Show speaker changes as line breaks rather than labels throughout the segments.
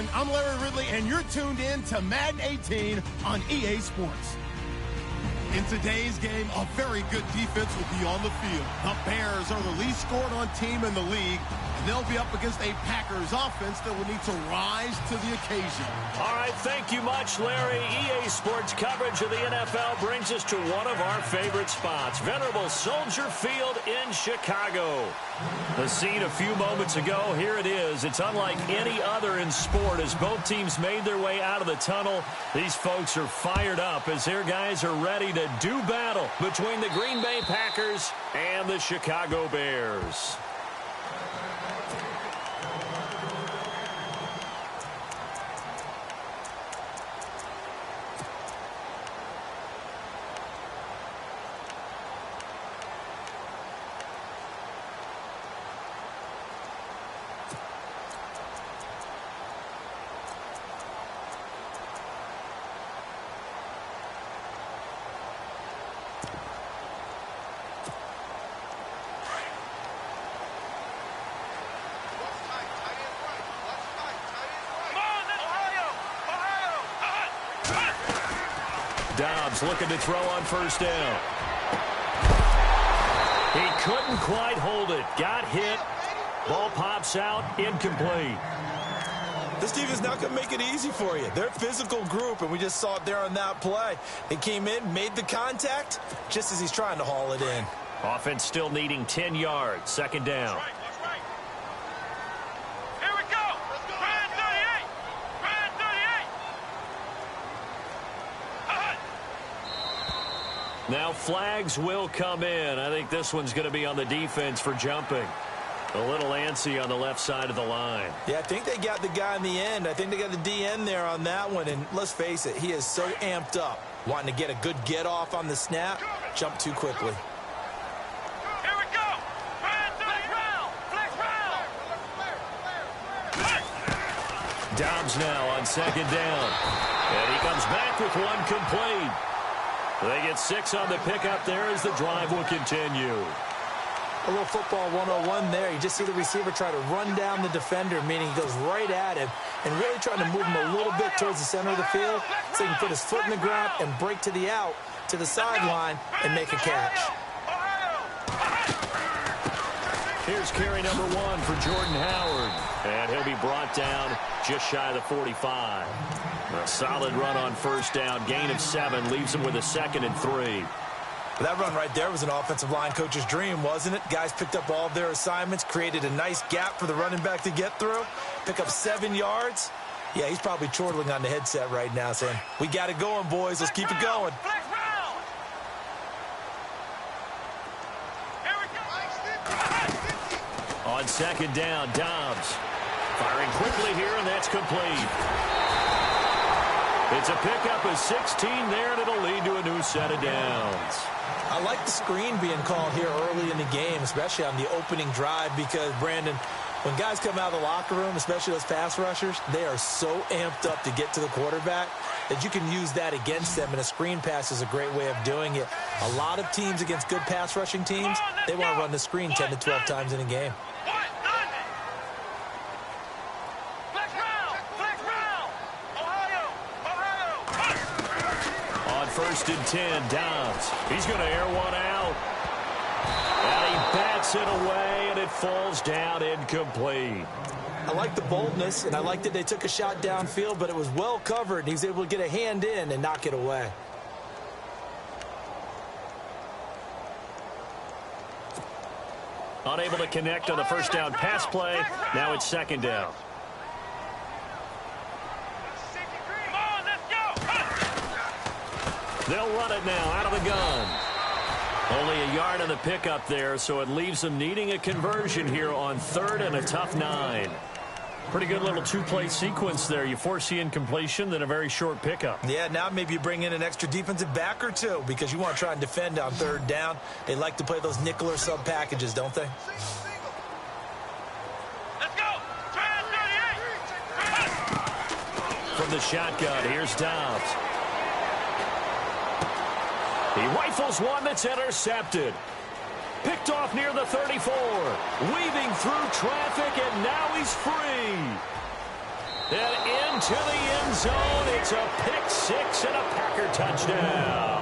everyone. I'm Larry Ridley, and you're tuned in to Madden 18 on EA Sports. In today's game, a very good defense will be on the field. The Bears are the least scored on team in the league, and they'll be up against a Packers offense that will need to rise to the occasion.
All right, thank you much, Larry. EA Sports coverage of the NFL brings us to one of our favorite spots, venerable Soldier Field in Chicago. The scene a few moments ago, here it is. It's unlike any other in sport as both teams made their way out of the tunnel. These folks are fired up as their guys are ready to do battle between the Green Bay Packers and the Chicago Bears. Dobbs looking to throw on first down. He couldn't quite hold it. Got hit. Ball pops out. Incomplete.
This team is not going to make it easy for you. They're a physical group, and we just saw it there on that play. They came in, made the contact, just as he's trying to haul it in.
Offense still needing 10 yards. Second down. Now flags will come in. I think this one's going to be on the defense for jumping. A little antsy on the left side of the line.
Yeah, I think they got the guy in the end. I think they got the DN there on that one. And let's face it, he is so amped up, wanting to get a good get off on the snap, jump too quickly.
Here we go. Flex round.
Dobbs now on second down. And he comes back with one complete. They get 6 on the pickup there as the drive will continue.
A little football 101 there. You just see the receiver try to run down the defender, meaning he goes right at him and really trying to move him a little bit towards the center of the field so he can put his foot in the ground and break to the out, to the sideline, and make a catch.
Here's carry number 1 for Jordan Howard. And he'll be brought down just shy of the 45. A solid run on first down. Gain of 7 leaves him with a 2nd and 3.
That run right there was an offensive line coach's dream, wasn't it? Guys picked up all their assignments, created a nice gap for the running back to get through, pick up 7 yards. Yeah, he's probably chortling on the headset right now saying, we got it going, boys. Let's keep it going.
On second down, Dobbs firing quickly here, and that's complete. It's a pickup of 16 there, and it'll lead to a new set of downs.
I like the screen being called here early in the game, especially on the opening drive, because, Brandon, when guys come out of the locker room, especially those pass rushers, they are so amped up to get to the quarterback that you can use that against them, and a screen pass is a great way of doing it. A lot of teams against good pass rushing teams, they want to run the screen 10 to 12 times in a game.
First and 10, Dobbs. He's going to air one out. And he bats it away, and it falls down incomplete.
I like the boldness, and I like that they took a shot downfield, but it was well covered, and he was able to get a hand in and knock it away.
Unable to connect on the first down pass play. Now it's second down. They'll run it now out of the gun. Only a yard on the pickup there, so it leaves them needing a conversion here on 3rd and a tough 9. Pretty good little two-play sequence there. You force the incompletion, then a very short pickup.
Yeah, now maybe you bring in an extra defensive back or two because you want to try and defend on 3rd down. They like to play those nickel or sub packages, don't they?
Let's go.
From the shotgun, here's Dobbs. He rifles one that's intercepted. Picked off near the 34. Weaving through traffic, and now he's free. And into the end zone. It's a pick six and a Packer touchdown.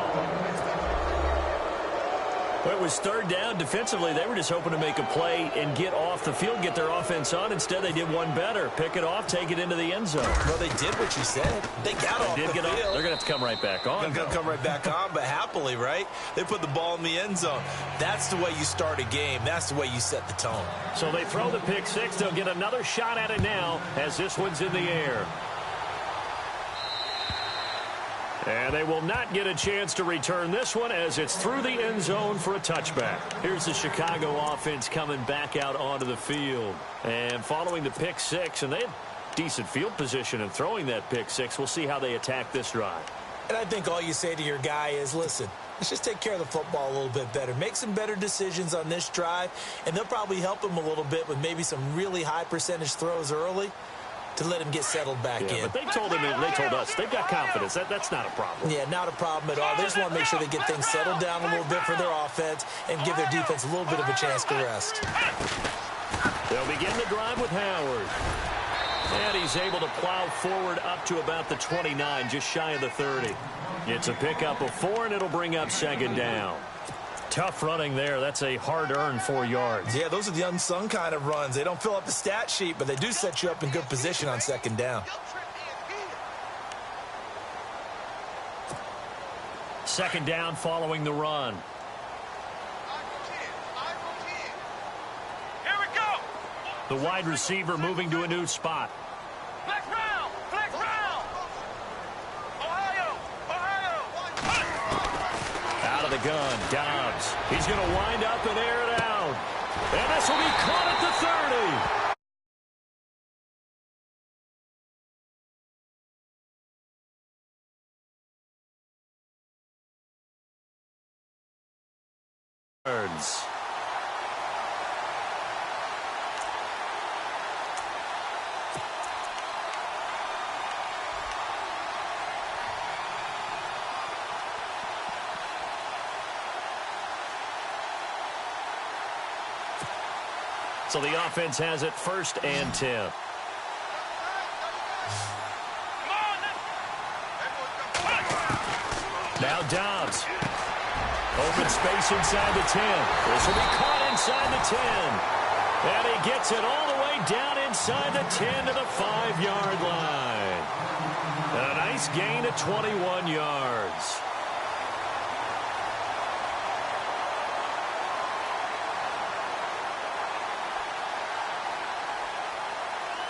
Well, it was third down. Defensively, they were just hoping to make a play and get off the field, get their offense on. Instead, they did one better. Pick it off, take it into the end zone.
Well, they did what you said. They got off the field.
They're going to have to come right back on.
They're going to come right back on, but happily, right? They put the ball in the end zone. That's the way you start a game. That's the way you set the tone.
So they throw the pick six. They'll get another shot at it now as this one's in the air. And they will not get a chance to return this one as it's through the end zone for a touchback. Here's the Chicago offense coming back out onto the field. And following the pick six, and they had decent field position in throwing that pick six. We'll see how they attack this drive.
And I think all you say to your guy is, listen, let's just take care of the football a little bit better. Make some better decisions on this drive, and they'll probably help him a little bit with maybe some really high percentage throws early to let him get settled back in.
But they told him, and they told us, they've got confidence. That's not a problem.
Yeah, not a problem at all. They just want to make sure they get things settled down a little bit for their offense and give their defense a little bit of a chance to rest.
They'll begin the drive with Howard. And he's able to plow forward up to about the 29, just shy of the 30. It's a pickup of 4, and it'll bring up second down. Tough running there. That's a hard-earned 4 yards.
Yeah, those are the unsung kind of runs. They don't fill up the stat sheet, but they do set you up in good position on second down.
Second down following the run.
Here we go.
The wide receiver moving to a new spot.
Flex round. Flex round. Ohio.
Out of the gun, Dobbs. He's going to wind up and air it out. And this will be caught at the 30. So the offense has it 1st and 10. Now Dobbs. Open space inside the 10. This will be caught inside the 10. And he gets it all the way down inside the 10 to the 5-yard line. And a nice gain of 21 yards.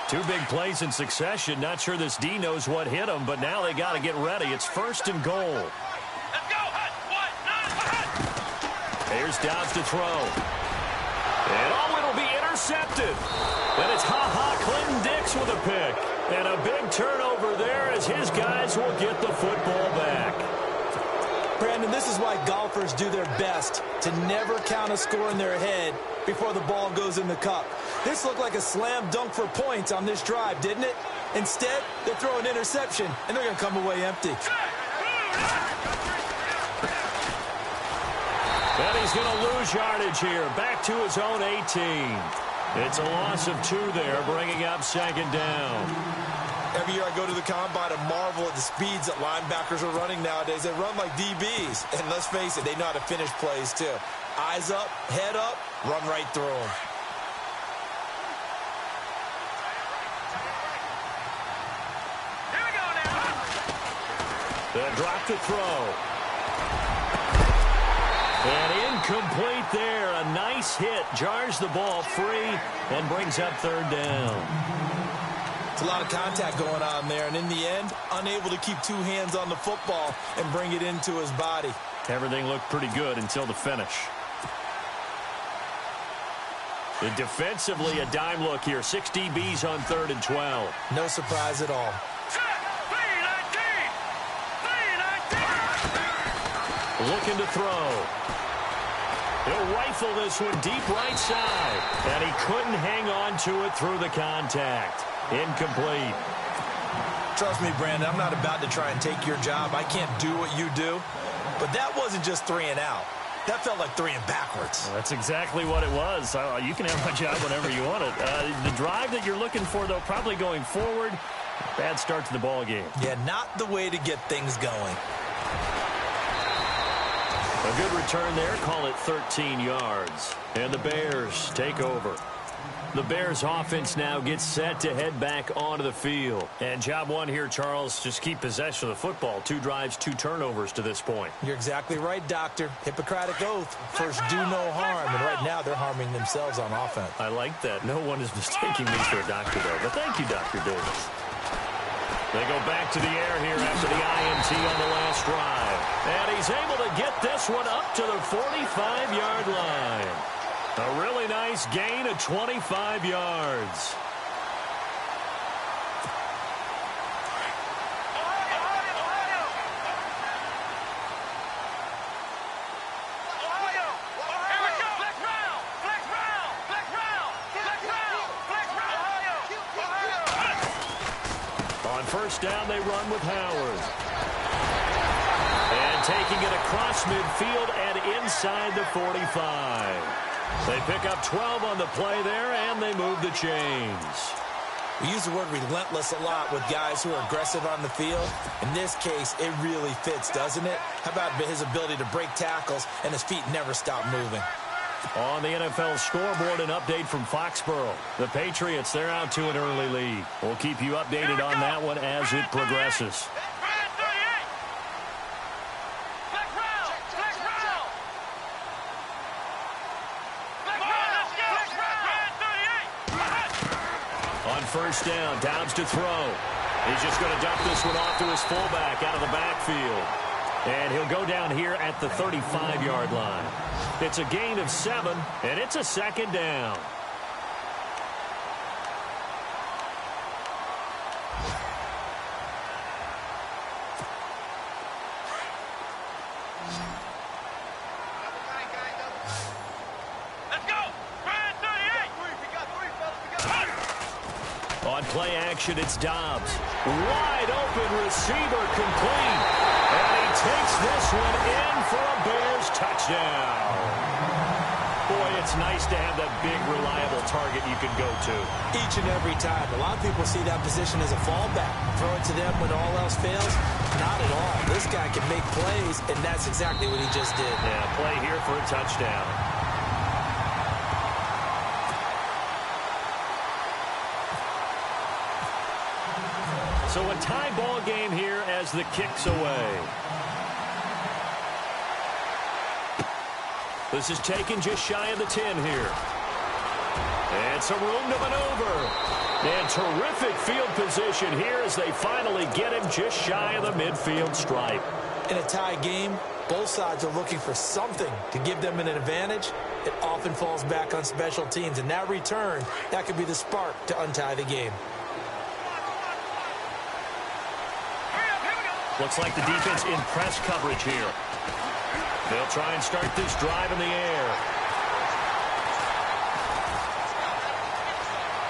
Two big plays in succession. Not sure this D knows what hit him, but now they got to get ready. It's 1st and goal.
Let's go.
Here's Dobbs to throw. And it'll be intercepted. And it's Clinton Dix with a pick. And a big turnover there as his guys will get the football back.
Brandon, this is why golfers do their best to never count a score in their head before the ball goes in the cup. This looked like a slam dunk for points on this drive, didn't it? Instead, they throw an interception, and they're going to come away empty.
And he's going to lose yardage here. Back to his own 18. It's a loss of 2 there, bringing up second down.
Every year I go to the combine and marvel at the speeds that linebackers are running nowadays. They run like DBs. And let's face it, they know how to finish plays too. Eyes up, head up, run right through them.
Here we go now.
The drop to throw. And incomplete there. A nice hit. Jars the ball free and brings up 3rd down.
It's a lot of contact going on there, and in the end, unable to keep 2 hands on the football and bring it into his body.
Everything looked pretty good until the finish. And defensively, a dime look here. 6 DBs on 3rd and 12.
No surprise at all.
Looking to throw. He'll rifle this one deep right side. And he couldn't hang on to it through the contact. Incomplete.
Trust me, Brandon, I'm not about to try and take your job. I can't do what you do. But that wasn't just 3 and out. That felt like 3 and backwards.
Well, that's exactly what it was. You can have my job whenever you want it. The drive that you're looking for, though, probably going forward, Bad start to the ball game.
Yeah, not the way to get things going.
A good return there. Call it 13 yards. And the Bears take over. The Bears offense now gets set to head back onto the field. And job one here, Charles, just keep possession of the football. 2 drives, 2 turnovers to this point.
You're exactly right, Doctor. Hippocratic oath. First, do no harm. And right now, they're harming themselves on offense.
I like that. No one is mistaking me for a doctor, though. But thank you, Dr. Davis. They go back to the air here after the INT on the last drive. And he's able to get this one up to the 45-yard line. A really nice gain of 25 yards. On first down, they run with Howard. And taking it across midfield and inside the 45. They pick up 12 on the play there, and they move the chains.
We use the word relentless a lot with guys who are aggressive on the field. In this case, it really fits, doesn't it? How about his ability to break tackles and his feet never stop moving?
On the NFL scoreboard, an update from Foxborough. The Patriots, they're out to an early lead. We'll keep you updated on that one as it progresses. First down, Downs to throw. He's just going to dump this one off to his fullback out of the backfield. And he'll go down here at the 35-yard line. It's a gain of 7, and it's a second down. On play action, it's Dobbs. Wide open receiver complete. And he takes this one in for a Bears touchdown. Boy, it's nice to have that big, reliable target you can go to.
Each and every time. A lot of people see that position as a fallback. Throw it to them when all else fails. Not at all. This guy can make plays, and that's exactly what he just did.
Yeah, play here for a touchdown. So a tie ball game here as the kick's away. This is taken just shy of the 10 here. And some room to maneuver. And terrific field position here as they finally get him just shy of the midfield stripe.
In a tie game, both sides are looking for something to give them an advantage. It often falls back on special teams. And that return, that could be the spark to untie the game.
Looks like the defense in press coverage here. They'll try and start this drive in the air.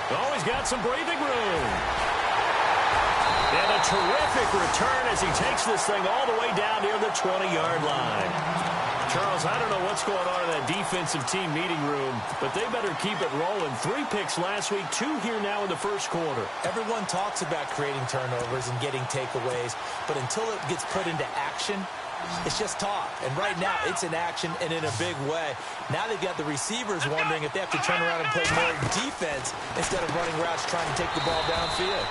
Oh, he's got some breathing room. And a terrific return as he takes this thing all the way down near the 20-yard line. Charles, I don't know what's going on in that defensive team meeting room, but they better keep it rolling. 3 picks last week, 2 here now in the first quarter.
Everyone talks about creating turnovers and getting takeaways, but until it gets put into action, it's just talk. And right now, it's in action and in a big way. Now they've got the receivers wondering if they have to turn around and play more defense instead of running routes trying to take the ball downfield.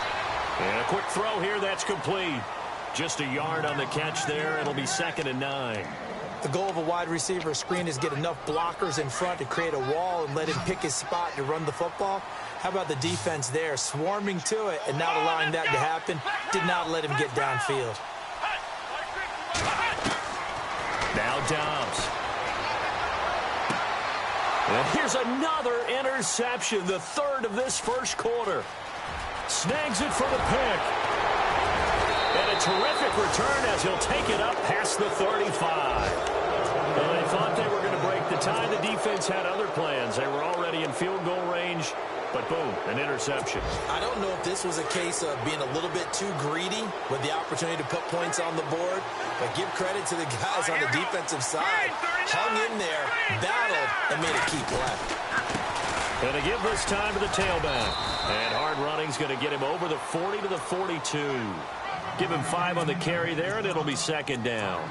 And a quick throw here, that's complete. Just a yard on the catch there. It'll be 2nd and 9.
The goal of a wide receiver screen is get enough blockers in front to create a wall and let him pick his spot to run the football. How about the defense there, swarming to it and not allowing that to happen? Did not let him get downfield.
Now Dobbs. And here's another interception, the 3rd of this first quarter. Snags it for the pick. And a terrific return as he'll take it up past the 35. Well, they thought they were going to break the tie. The defense had other plans. They were already in field goal range, but boom, an interception.
I don't know if this was a case of being a little bit too greedy with the opportunity to put points on the board, but give credit to the guys on the defensive side. Hung in there, battled, and made a key play.
And to give this time to the tailback. And hard running's going to get him over the 40 to the 42. Give him 5 on the carry there, and it'll be second down.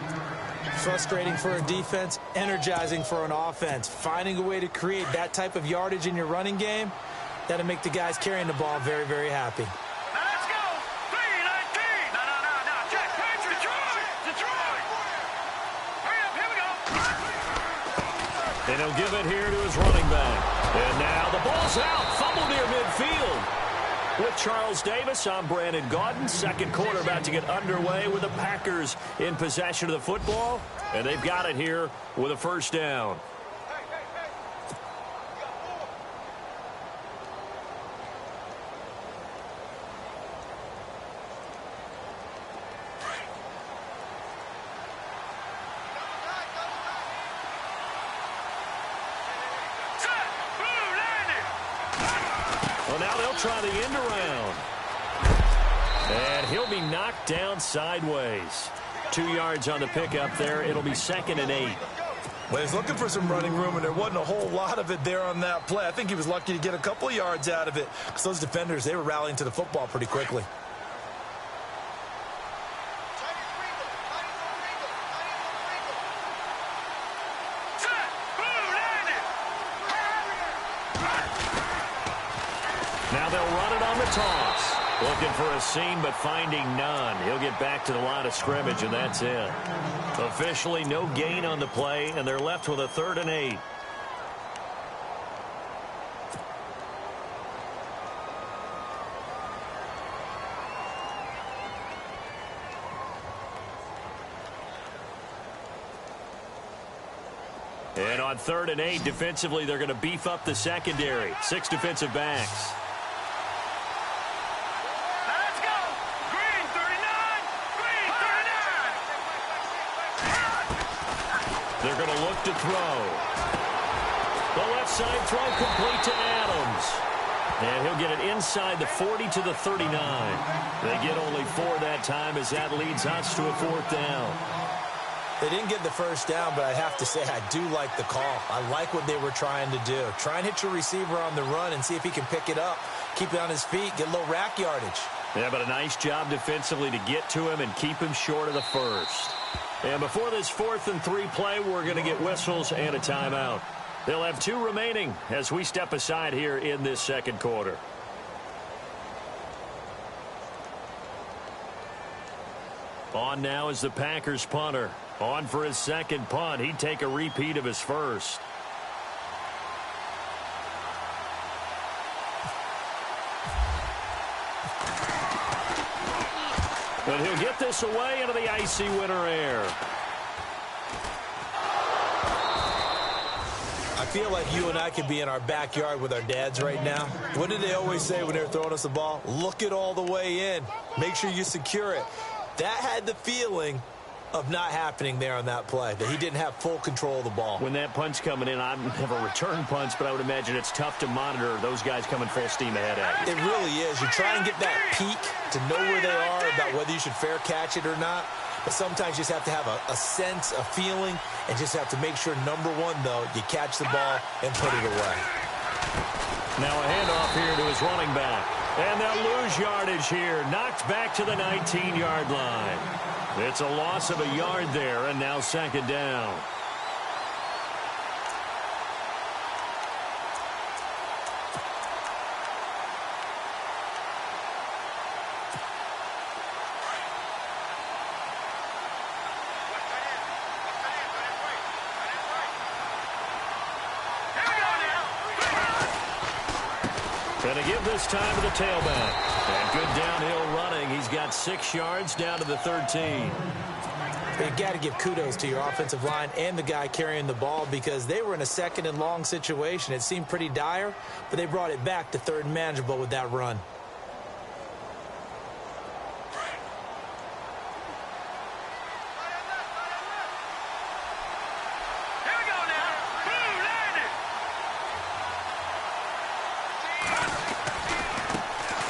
Frustrating for a defense, energizing for an offense. Finding a way to create that type of yardage in your running game, that'll make the guys carrying the ball very, very happy.
Now let's go. 3-19. No. Jack, Detroit. Hurry up, here we go.
And he'll give it here to his running back. And now the ball's out. Fumble near midfield. With Charles Davis, I'm Brandon Gaudin. Second quarter about to get underway with the Packers in possession of the football. And they've got it here with a first down. Well, now they'll try the end around. And he'll be knocked down sideways. 2 yards on the pickup there. It'll be 2nd and 8.
Well, he's looking for some running room, and there wasn't a whole lot of it there on that play. I think he was lucky to get a couple of yards out of it because those defenders, they were rallying to the football pretty quickly.
Now they'll run it on the toss. Looking for a seam, but finding none. He'll get back to the line of scrimmage, and that's it. Officially no gain on the play, and they're left with a 3rd and 8. And on 3rd and 8, defensively, they're going to beef up the secondary. 6 defensive backs.
Let's go. Green 39.
They're going to look to throw. The left side throw complete to Adams. And he'll get it inside the 40 to the 39. They get only 4 that time as that leads us to a 4th down.
They didn't get the first down, but I have to say I do like the call. I like what they were trying to do. Try and hit your receiver on the run and see if he can pick it up. Keep it on his feet, get a little rack yardage.
Yeah, but a nice job defensively to get to him and keep him short of the first. And before this 4th and 3 play, we're going to get whistles and a timeout. They'll have 2 remaining as we step aside here in this second quarter. On now is the Packers punter. On for his second punt. He'd take a repeat of his first. But he'll get this away into the icy winter air.
I feel like you and I could be in our backyard with our dads right now. What did they always say when they're throwing us the ball? Look it all the way in. Make sure you secure it. That had the feeling of not happening there on that play, that he didn't have full control of the ball.
When that punch coming in, I've never returned punts, but I would imagine it's tough to monitor those guys coming full steam ahead at you.
It really is. You try and get that peek to know where they are about whether you should fair catch it or not. But sometimes you just have to have a sense, a feeling, and just have to make sure, number one, though, you catch the ball and put it away.
Now a handoff here to his running back. And they'll lose yardage here. Knocked back to the 19-yard line. It's a loss of a yard there, and now second down. Going to give this time to the tailback. And good downhill running. He's got 6 yards down to the 13.
You've got to give kudos to your offensive line and the guy carrying the ball because they were in a second and long situation. It seemed pretty dire, but they brought it back to third and manageable with that run.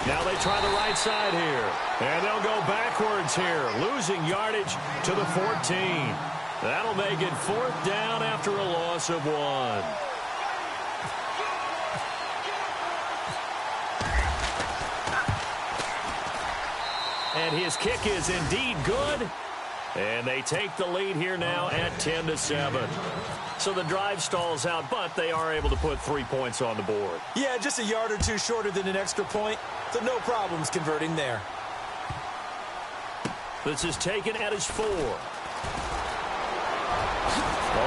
Now they try the right side here. And they'll go backwards here, losing yardage to the 14. That'll make it 4th down after a loss of 1. And his kick is indeed good. And they take the lead here now at 10-7. So the drive stalls out, but they are able to put 3 points on the board.
Yeah, just a yard or two shorter than an extra point, so no problems converting there.
This is taken at his 4. A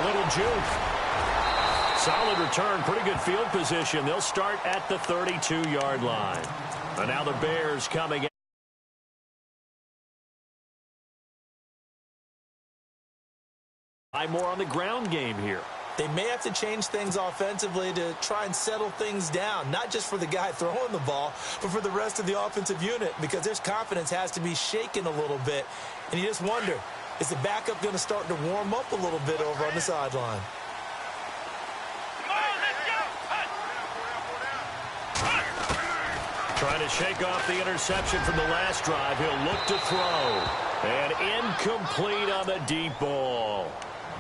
little juke. Solid return, pretty good field position. They'll start at the 32-yard line. And now the Bears coming in. More on the ground game here.
They may have to change things offensively to try and settle things down, not just for the guy throwing the ball, but for the rest of the offensive unit, because their confidence has to be shaken a little bit. And you just wonder, is the backup going to start to warm up a little bit over on the sideline?
Trying to shake off the interception from the last drive. He'll look to throw. And incomplete on the deep ball.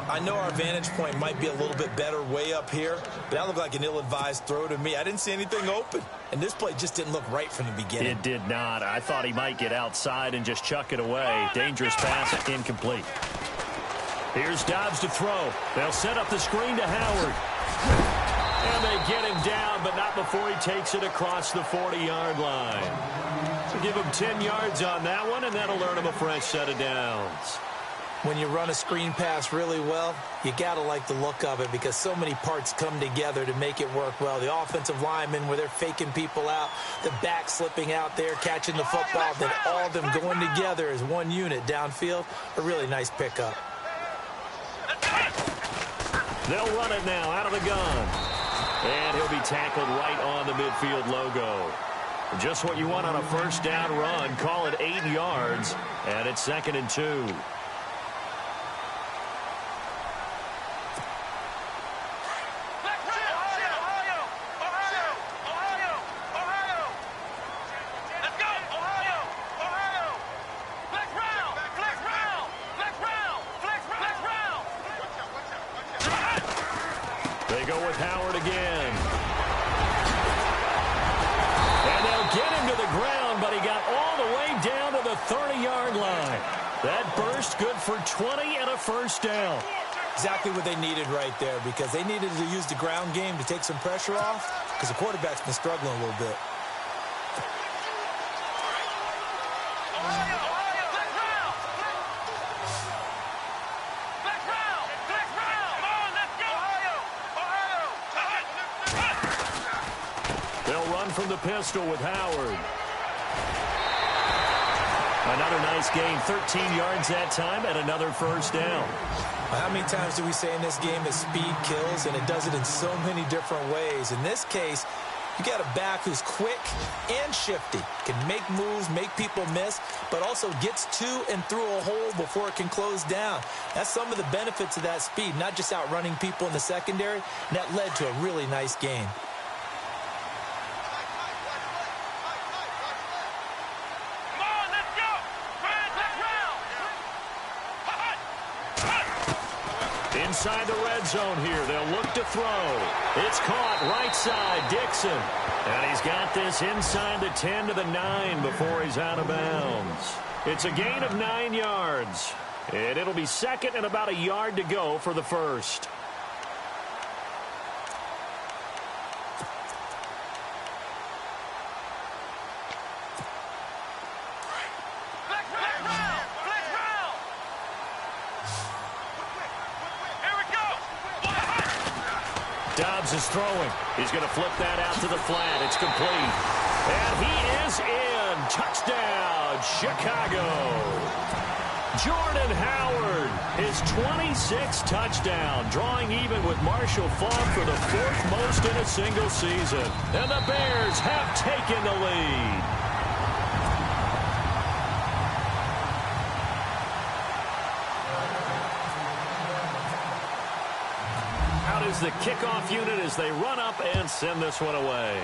I know our vantage point might be a little bit better way up here, but that looked like an ill-advised throw to me. I didn't see anything open, and this play just didn't look right from the beginning.
It did not. I thought he might get outside and just chuck it away. Dangerous pass, incomplete. Here's Dobbs to throw. They'll set up the screen to Howard. And they get him down, but not before he takes it across the 40-yard line. So give him 10 yards on that one, and that'll earn him a fresh set of downs.
When you run a screen pass really well, you got to like the look of it because so many parts come together to make it work well. The offensive linemen, where they're faking people out, the back slipping out there, catching the football, then all of them going together as one unit downfield. A really nice pickup.
They'll run it now out of the gun. And he'll be tackled right on the midfield logo. Just what you want on a first down run. Call it 8 yards, and it's 2nd and 2. They go with Howard again. And they'll get him to the ground, but he got all the way down to the 30-yard line. That burst good for 20 and a first down.
Exactly what they needed right there because they needed to use the ground game to take some pressure off because the quarterback's been struggling a little bit.
From the pistol with Howard. Another nice gain, 13 yards that time, and another first down.
How many times do we say in this game that speed kills, and it does it in so many different ways? In this case, you got a back who's quick and shifty, can make moves, make people miss, but also gets to and through a hole before it can close down. That's some of the benefits of that speed, not just outrunning people in the secondary, and that led to a really nice gain.
Inside the red zone here. They'll look to throw. It's caught right side. Dixon. And he's got this inside the 10 to the 9 before he's out of bounds. It's a gain of 9 yards. And it'll be 2nd and about a yard to go for the first. Dobbs is throwing. He's going to flip that out to the flat. It's complete. And he is in. Touchdown, Chicago. Jordan Howard, his 26th touchdown, drawing even with Marshall Faulk for the 4th most in a single season. And the Bears have taken the lead. Is the kickoff unit as they run up and send this one away.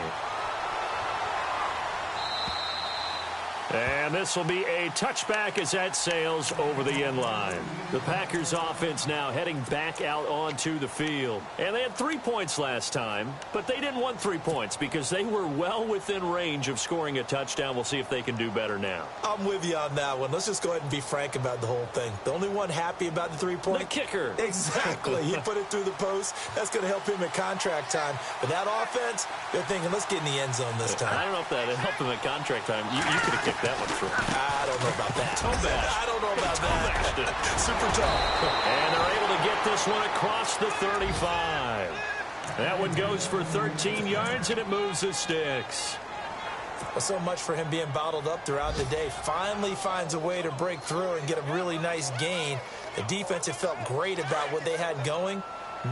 And this will be a touchback as that sails over the end line. The Packers offense now heading back out onto the field. And they had 3 points last time, but they didn't want 3 points because they were well within range of scoring a touchdown. We'll see if they can do better now.
I'm with you on that one. Let's just go ahead and be frank about the whole thing. The only one happy about the 3-point?
The kicker.
Exactly. He put it through the post. That's going to help him at contract time. But that offense, they're thinking, let's get in the end zone this time.
I don't know if that helped him at contract time. You could have kicked that one through.
I don't know about that. I don't know about that. Super tough.
And they're able to get this one across the 35. That one goes for 13 yards, and it moves the sticks.
Well, so much for him being bottled up throughout the day. Finally finds a way to break through and get a really nice gain. The defense had felt great about what they had going.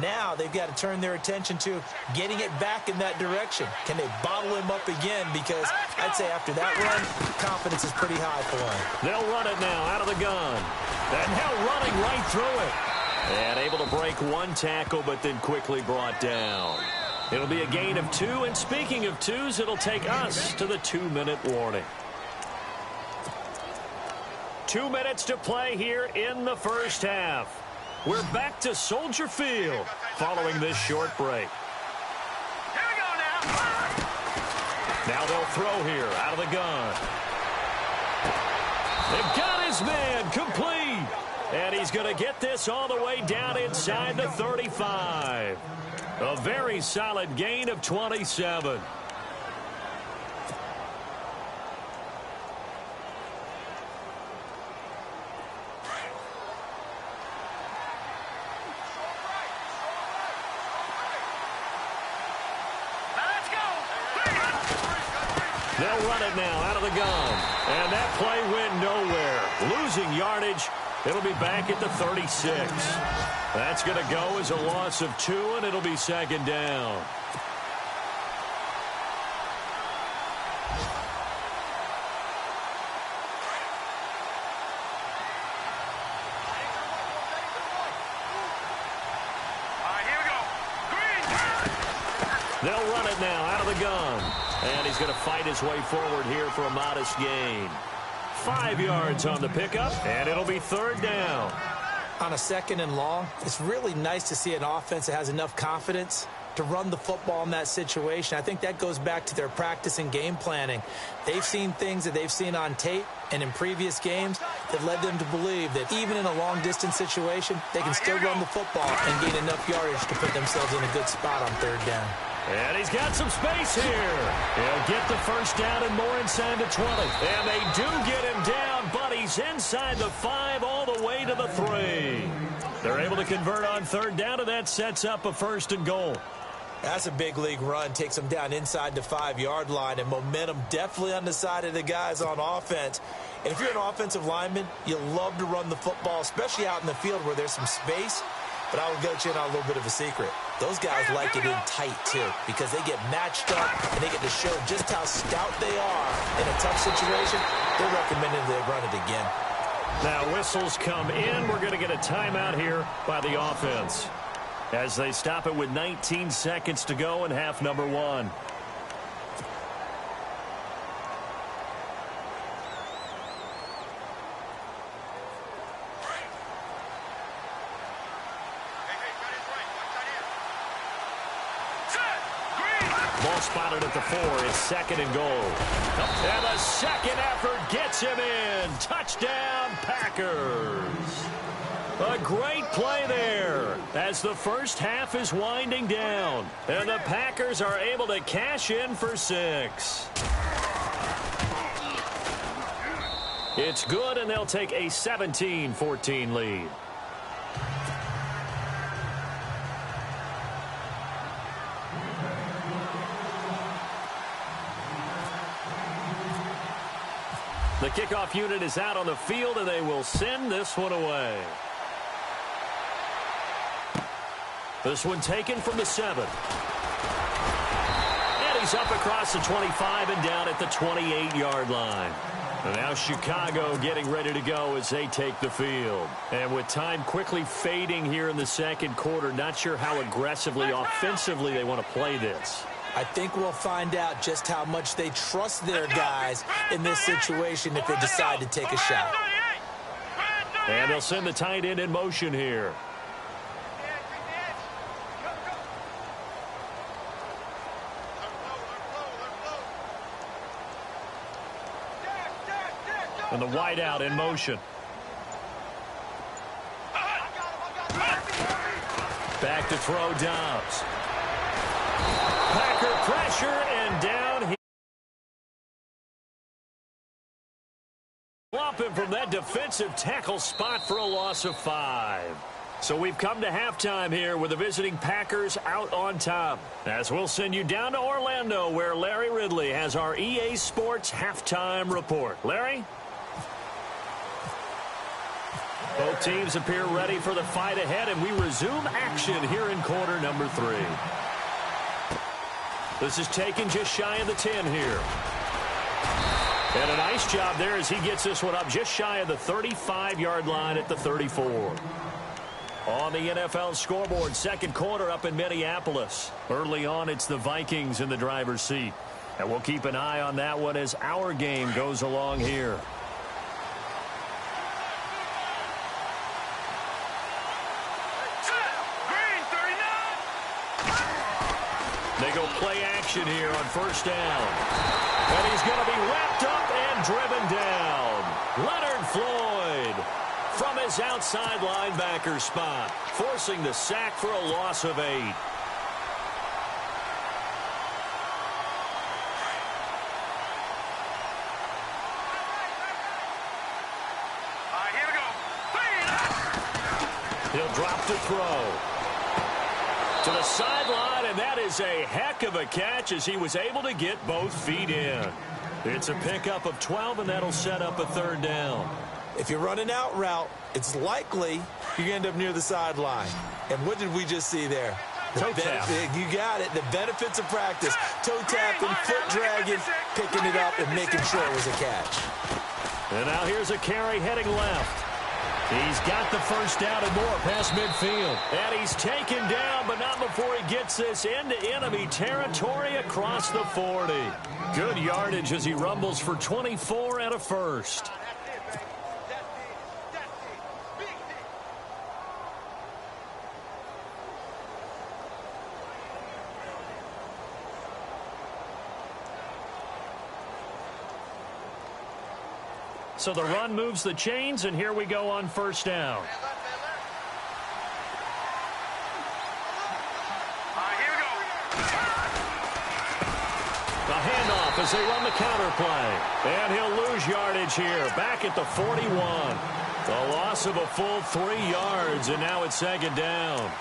Now they've got to turn their attention to getting it back in that direction. Can they bottle him up again? Because I'd say after that run, confidence is pretty high for him.
They'll run it now out of the gun. And now running right through it. And able to break one tackle, but then quickly brought down. It'll be a gain of 2. And speaking of 2s, it'll take us to the 2-minute warning. 2 minutes to play here in the first half. We're back to Soldier Field following this short break.
Here we go now.
Now they'll throw here out of the gun. They've got his man complete. And he's going to get this all the way down inside the 35. A very solid gain of 27. They'll run it now out of the gun. And that play went nowhere. Losing yardage. It'll be back at the 36. That's going to go as a loss of 2, and it'll be second down. They'll run it now out of the gun. And he's going to fight his way forward here for a modest gain. 5 yards on the pickup, and it'll be third down.
On a 2nd and long, it's really nice to see an offense that has enough confidence to run the football in that situation. I think that goes back to their practice and game planning. They've seen things that they've seen on tape and in previous games that led them to believe that even in a long-distance situation, they can still run the football and gain enough yardage to put themselves in a good spot on third down.
And he's got some space here. He'll get the first down and more inside the 20. And they do get him down, but he's inside the 5 all the way to the 3. They're able to convert on third down, and that sets up a 1st and goal.
That's a big league run. Takes them down inside the 5-yard line, and momentum definitely on the side of the guys on offense. And if you're an offensive lineman, you love to run the football, especially out in the field where there's some space. But I will get you in on a little bit of a secret. Those guys like it in tight, too, because they get matched up and they get to show just how stout they are in a tough situation. They're recommending they run it again.
Now whistles come in. We're going to get a timeout here by the offense as they stop it with 19 seconds to go in half number 1. Ball spotted at the 4. It's 2nd and goal. And the second effort gets him in. Touchdown, Packers. A great play there as the first half is winding down. And the Packers are able to cash in for 6. It's good, and they'll take a 17-14 lead. The kickoff unit is out on the field, and they will send this one away. This one taken from the 7. And he's up across the 25 and down at the 28-yard line. And now Chicago getting ready to go as they take the field. And with time quickly fading here in the second quarter, not sure how aggressively, offensively they want to play this.
I think we'll find out just how much they trust their guys in this situation if they decide to take a shot.
And they'll send the tight end in motion here. And the wide out in motion. Back to throw Dobbs. Packer pressure and down. He flop him from that defensive tackle spot for a loss of 5. So we've come to halftime here with the visiting Packers out on top. As we'll send you down to Orlando where Larry Ridley has our EA Sports halftime report. Larry? Both teams appear ready for the fight ahead, and we resume action here in quarter number 3. This is taken just shy of the 10 here. And a nice job there as he gets this one up just shy of the 35-yard line at the 34. On the NFL scoreboard, second quarter up in Minneapolis. Early on, it's the Vikings in the driver's seat. And we'll keep an eye on that one as our game goes along here. They go play action here on first down. And he's going to be wrapped up and driven down. Leonard Floyd from his outside linebacker spot, forcing the sack for a loss of 8.
All right, here we go.
He'll drop to throw. To the sideline, and that is a heck of a catch as he was able to get both feet in. It's a pickup of 12, and that'll set up a third down.
If you're running out route, it's likely you end up near the sideline. And what did we just see there?
Toe tap.
You got it. The benefits of practice. Toe tapping, foot dragging, picking it up, and making sure it was a catch.
And now here's a carry heading left. He's got the first down and more past midfield. And he's taken down, but not before he gets this into enemy territory across the 40. Good yardage as he rumbles for 24 and a first. So the run moves the chains, and here we go on first down.
All right, here we go.
The handoff as they run the counter play. And he'll lose yardage here, back at the 41. The loss of a full 3 yards, and now it's second down.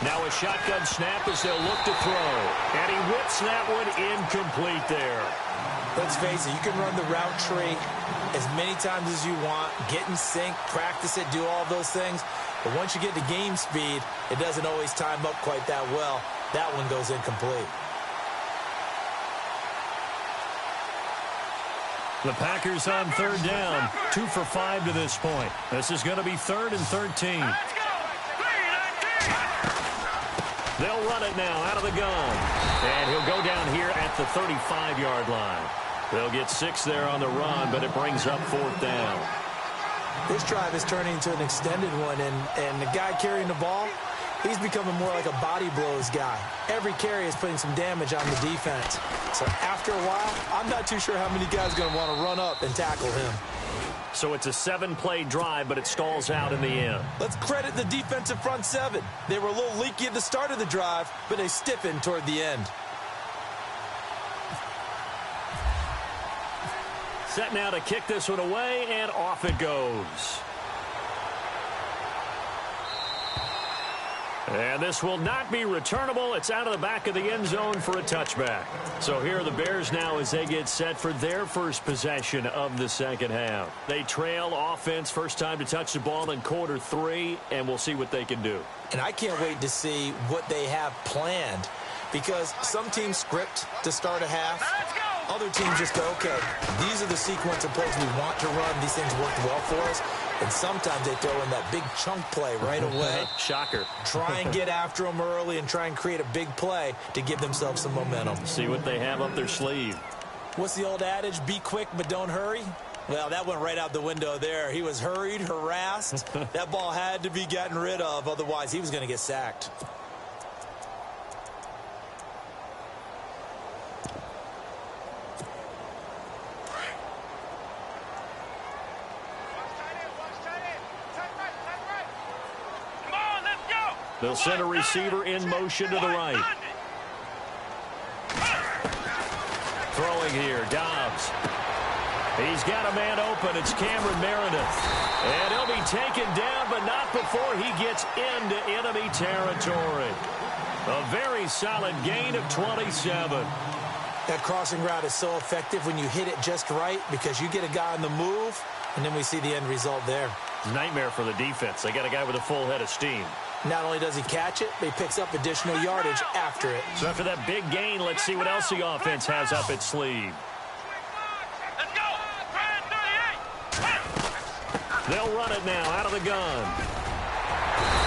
Now a shotgun snap as they'll look to throw. And he whips that one incomplete there.
Let's face it, you can run the route tree as many times as you want, get in sync, practice it, do all those things. But once you get to game speed, it doesn't always time up quite that well. That one goes incomplete.
The Packers on third down, 2 for 5 to this point. This is going to be 3rd and 13.
Let's go. 3-19.
They'll run it now out of the gun. And he'll go down here at the 35-yard line. They'll get 6 there on the run, but it brings up 4th down.
This drive is turning into an extended one, and the guy carrying the ball, he's becoming more like a body blows guy. Every carry is putting some damage on the defense. So after a while, I'm not too sure how many guys are going to want to run up and tackle him.
So it's a 7-play drive, but it stalls out in the end.
Let's credit the defensive front 7. They were a little leaky at the start of the drive, but they stiffened toward the end.
Set now to kick this one away, and off it goes. And this will not be returnable. It's out of the back of the end zone for a touchback. So here are the Bears now as they get set for their first possession of the second half. They trail offense, first time to touch the ball in quarter 3, and we'll see what they can do.
And I can't wait to see what they have planned, because some teams script to start a half. Other teams just go, okay, these are the sequence of plays we want to run. These things worked well for us. And sometimes they throw in that big chunk play right away.
Shocker.
Try and get after them early and try and create a big play to give themselves some momentum.
See what they have up their sleeve.
What's the old adage? Be quick, but don't hurry. Well, that went right out the window there. He was hurried, harassed. That ball had to be gotten rid of. Otherwise, he was going to get sacked.
They'll send a receiver in motion to the right. Throwing here, Dobbs. He's got a man open. It's Cameron Meredith. And he'll be taken down, but not before he gets into enemy territory. A very solid gain of 27.
That crossing route is so effective when you hit it just right, because you get a guy on the move, and then we see the end result there.
Nightmare for the defense. They got a guy with a full head of steam.
Not only does he catch it, but he picks up additional yardage after it.
So after that big gain, let's see what else the offense has up its sleeve.
Let's go!
They'll run it now out of the gun.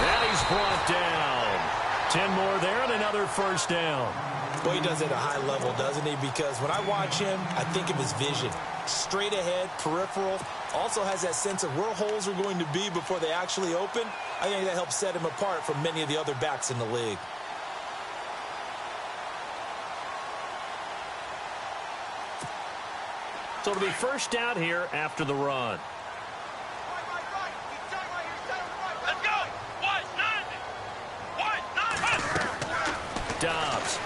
And he's brought down. 10 more there and another first down.
Boy, he does it at a high level, doesn't he? Because when I watch him, I think of his vision. Straight ahead, peripheral. Also has that sense of where holes are going to be before they actually open. I think that helps set him apart from many of the other backs in the league.
So it'll be first down here after the run.
Let's go!
Dobbs.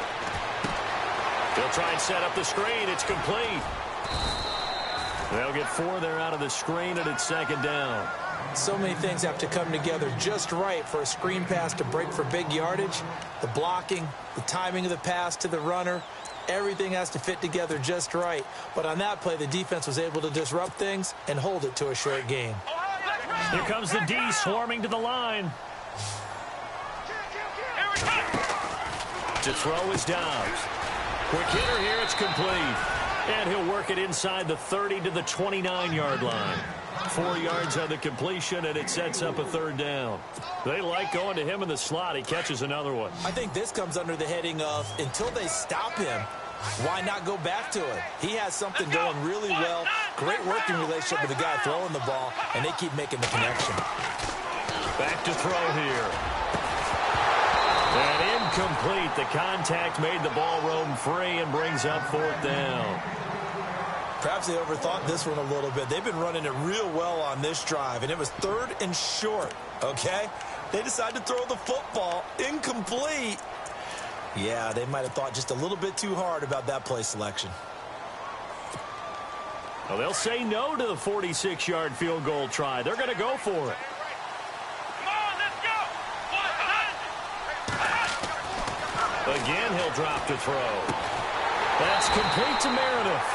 They'll try and set up the screen. It's complete. They'll get 4 there out of the screen, and it's second down.
So many things have to come together just right for a screen pass to break for big yardage. The blocking, the timing of the pass to the runner, everything has to fit together just right. But on that play, the defense was able to disrupt things and hold it to a short gain.
Here comes the D swarming to the line. To throw is Dobbs. Quick hitter here, it's complete. And he'll work it inside the 30 to the 29-yard line. 4 yards on the completion, and it sets up a third down. They like going to him in the slot. He catches another one.
I think this comes under the heading of, until they stop him, why not go back to it? He has something going really well. Great working relationship with the guy throwing the ball, and they keep making the connection.
Back to throw here. And incomplete. The contact made the ball roam free and brings up 4th down.
Perhaps they overthought this one a little bit. They've been running it real well on this drive, and it was 3rd and short, okay? They decided to throw the football incomplete. Yeah, they might have thought just a little bit too hard about that play selection.
Well, they'll say no to the 46-yard field goal try. They're going to go for it.
Come on, let's go!
Again, he'll drop to throw. That's complete to Meredith.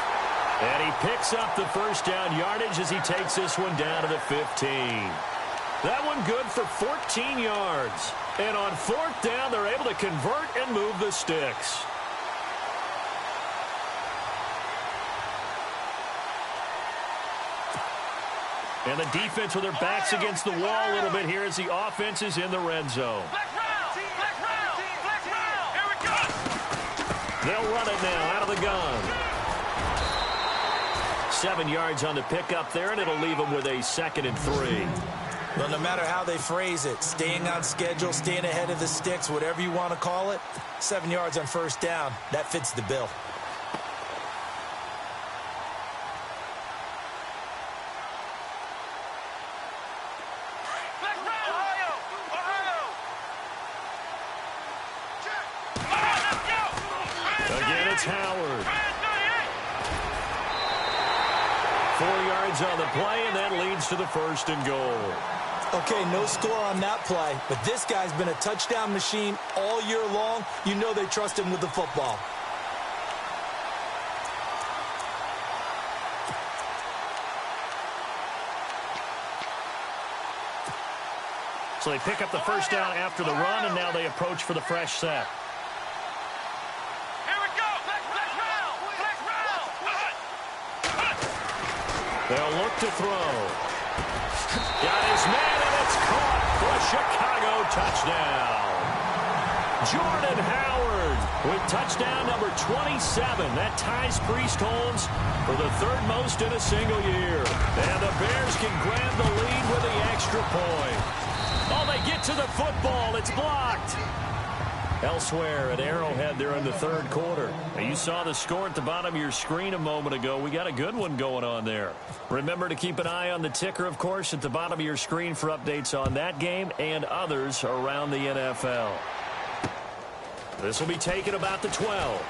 And he picks up the first down yardage as he takes this one down to the 15. That one good for 14 yards. And on 4th down, they're able to convert and move the sticks. And the defense with their backs against the wall a little bit here as the offense is in the red zone.
Here we go!
They'll run it now out of the gun. 7 yards on the pickup there, and it'll leave them with a 2nd and 3.
Well, no matter how they phrase it, staying on schedule, staying ahead of the sticks, whatever you want to call it, 7 yards on first down, that fits the bill.
Again, it's Howard. 4 yards on the play, and that leads to the 1st and goal.
Okay, no score on that play, but this guy's been a touchdown machine all year long. You know they trust him with the football.
So they pick up the first down after the run, and now they approach for the fresh set.
Here we go. Flex round.
They'll look to throw. Got his man, and it's caught for a Chicago touchdown. Jordan Howard with touchdown number 27. That ties Priest Holmes for the third most in a single year. And the Bears can grab the lead with the extra point. Oh, they get to the football. It's blocked. Elsewhere at Arrowhead, they're in the third quarter. Now, you saw the score at the bottom of your screen a moment ago. We got a good one going on there. Remember to keep an eye on the ticker, of course, at the bottom of your screen for updates on that game and others around the NFL. This will be taken about the 12.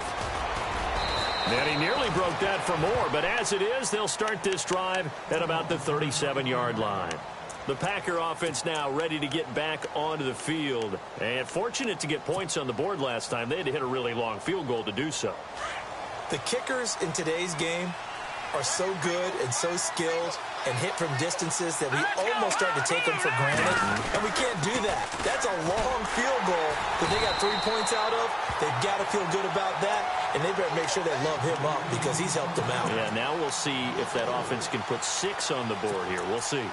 And he nearly broke that for more, but as it is, they'll start this drive at about the 37-yard line. The Packer offense now ready to get back onto the field. And fortunate to get points on the board last time. They had to hit a really long field goal to do so.
The kickers in today's game are so good and so skilled and hit from distances that we almost start to take them for granted. And we can't do that. That's a long field goal that they got 3 points out of. They've got to feel good about that. And they better make sure they love him up because he's helped them out.
Yeah, now we'll see if that offense can put 6 on the board here. We'll see.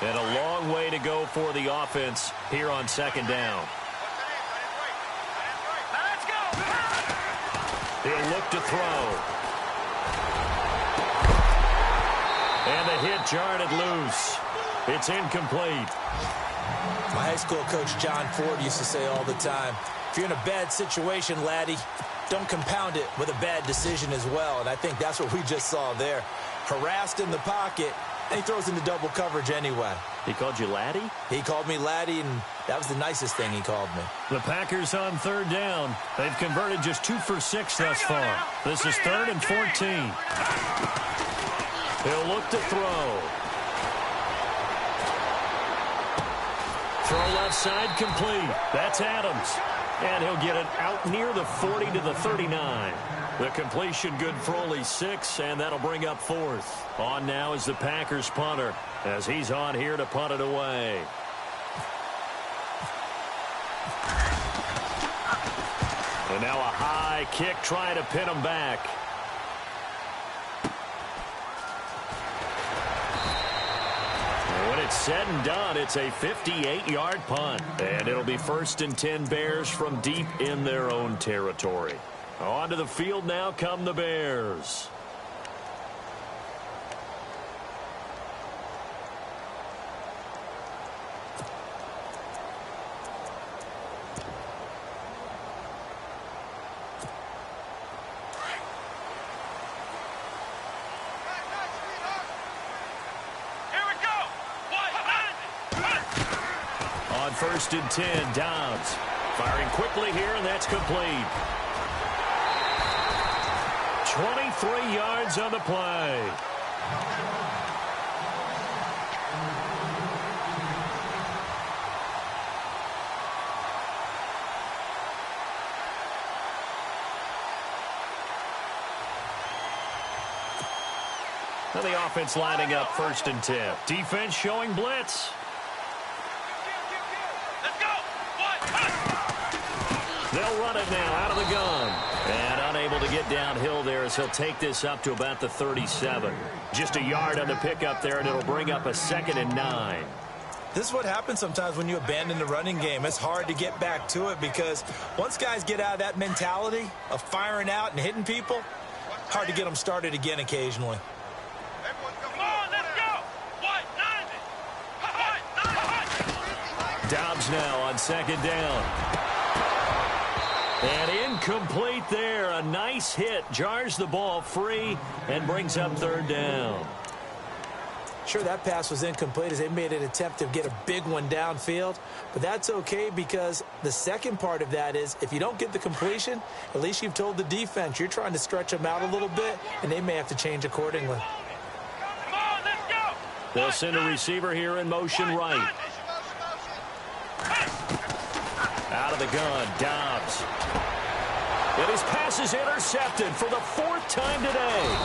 And a long way to go for the offense here on second down.
Let's go.
He'll look to throw. And the hit jarred it loose. It's incomplete.
My high school coach John Ford used to say all the time, if you're in a bad situation, laddie, don't compound it with a bad decision as well. And I think that's what we just saw there. Harassed in the pocket. And he throws into double coverage anyway.
He called you laddie?
He called me laddie, and that was the nicest thing he called me.
The Packers on third down. They've converted just 2 for 6 thus far. This is 3rd and 14. He'll look to throw. Throw left side complete. That's Adams. And he'll get it out near the 40 to the 39. The completion good for only 6, and that'll bring up 4th. On now is the Packers punter as he's on here to punt it away. And now a high kick trying to pin him back. And when it's said and done, it's a 58-yard punt. And it'll be 1st and 10 Bears from deep in their own territory. Onto the field now come the Bears.
Here we go.
On 1st and 10, Dobbs firing quickly here, and that's complete. 23 yards on the play. Now the offense lining up 1st and 10. Defense showing blitz.
Let's go.
They'll run it now out of the gun. And unable to get downhill there as he'll take this up to about the 37. Just a yard on the pickup there, and it'll bring up a 2nd and 9.
This is what happens sometimes when you abandon the running game. It's hard to get back to it because once guys get out of that mentality of firing out and hitting people, hard to get them started again occasionally.
Come on, let's go.
Dobbs now on 2nd down. And incomplete there. A nice hit. Jars the ball free and brings up 3rd down.
Sure, that pass was incomplete as they made an attempt to get a big one downfield, but that's okay because the second part of that is if you don't get the completion, at least you've told the defense you're trying to stretch them out a little bit, and they may have to change accordingly.
Come on, let's go.
They'll send a receiver here in motion right. Out of the gun, Dobbs. And his pass is intercepted for the 4th time today.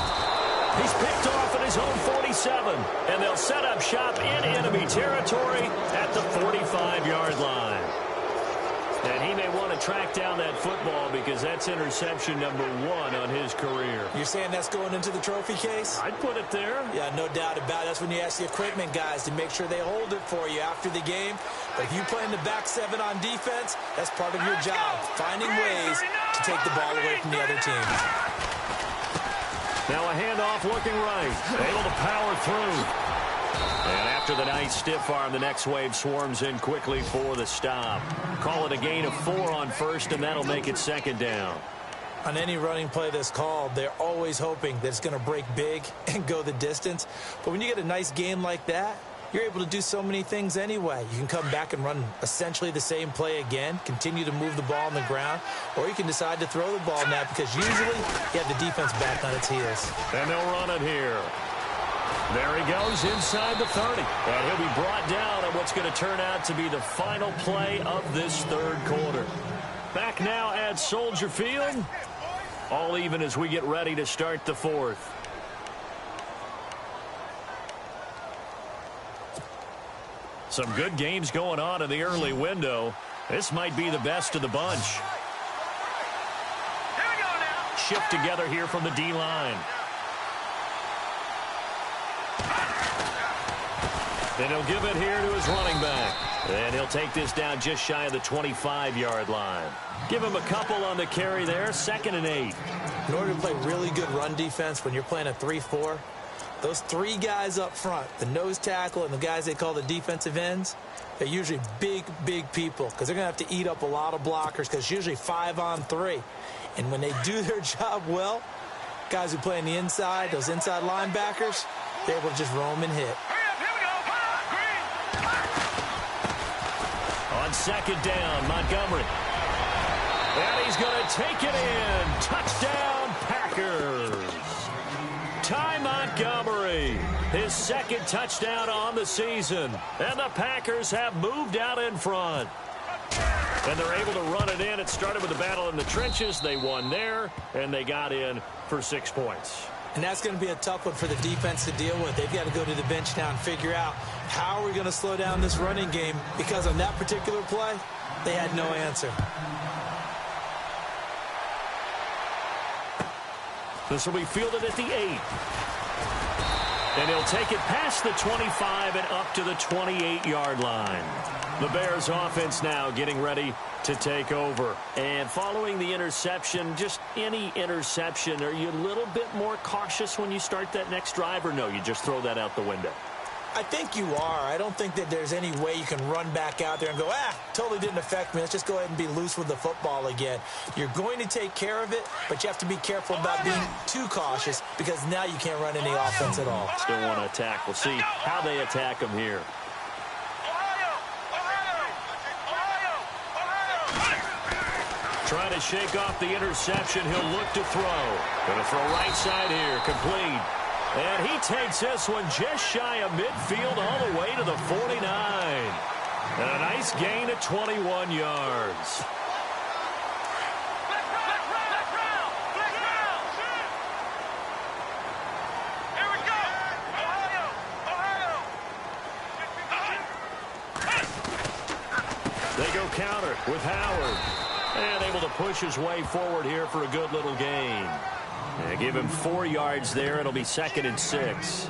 He's picked off at his own 47, and they'll set up shop in enemy territory at the 45-yard line. And he may want to track down that football because that's interception number 1 on his career.
You're saying that's going into the trophy case?
I'd put it there.
Yeah, no doubt about it. That's when you ask the equipment guys to make sure they hold it for you after the game. But if you play in the back 7 on defense, that's part of your job, finding ways to take the ball away from the other team.
Now a handoff looking right. Able to power through. And after the nice stiff arm, the next wave swarms in quickly for the stop. Call it a gain of 4 on first, and that'll make it 2nd down.
On any running play that's called, they're always hoping that it's going to break big and go the distance. But when you get a nice game like that, you're able to do so many things anyway. You can come back and run essentially the same play again, continue to move the ball on the ground, or you can decide to throw the ball now because usually you have the defense back on its heels.
And they'll run it here. There he goes inside the 30. And he'll be brought down on what's going to turn out to be the final play of this 3rd quarter. Back now at Soldier Field. All even as we get ready to start the 4th. Some good games going on in the early window. This might be the best of the bunch.
Here we go now.
Shift together here from the D-line. Then he'll give it here to his running back. And he'll take this down just shy of the 25-yard line. Give him a couple on the carry there, 2nd and 8.
In order to play really good run defense when you're playing a 3-4, those 3 guys up front, the nose tackle and the guys they call the defensive ends, they're usually big, big people because they're going to have to eat up a lot of blockers because it's usually 5 on 3. And when they do their job well, guys who play on the inside, those inside linebackers, they're able to just roam and hit.
Hurry up, here we go. Green.
On 2nd down, Montgomery. And he's going to take it in. Touchdown, Packers. Ty Montgomery, his 2nd touchdown on the season. And the Packers have moved out in front. And they're able to run it in. It started with a battle in the trenches. They won there, and they got in for 6 points.
And that's going to be a tough one for the defense to deal with. They've got to go to the bench now and figure out how are we going to slow down this running game because on that particular play, they had no answer.
This will be fielded at the 8. And he'll take it past the 25 and up to the 28-yard line. The Bears offense now getting ready to take over. And following the interception, just any interception, are you a little bit more cautious when you start that next drive, or no, you just throw that out the window?
I think you are. I don't think that there's any way you can run back out there and go, totally didn't affect me. Let's just go ahead and be loose with the football again. You're going to take care of it, but you have to be careful about being too cautious because now you can't run any offense at all.
Still want to attack. We'll see how they attack him here. Trying to shake off the interception. He'll look to throw. Going to throw right side here. Complete. And he takes this one just shy of midfield all the way to the 49. And a nice gain of 21 yards.
Here we go.
They go counter with Howard. And able to push his way forward here for a good little gain. And give him 4 yards there. It'll be 2nd and 6.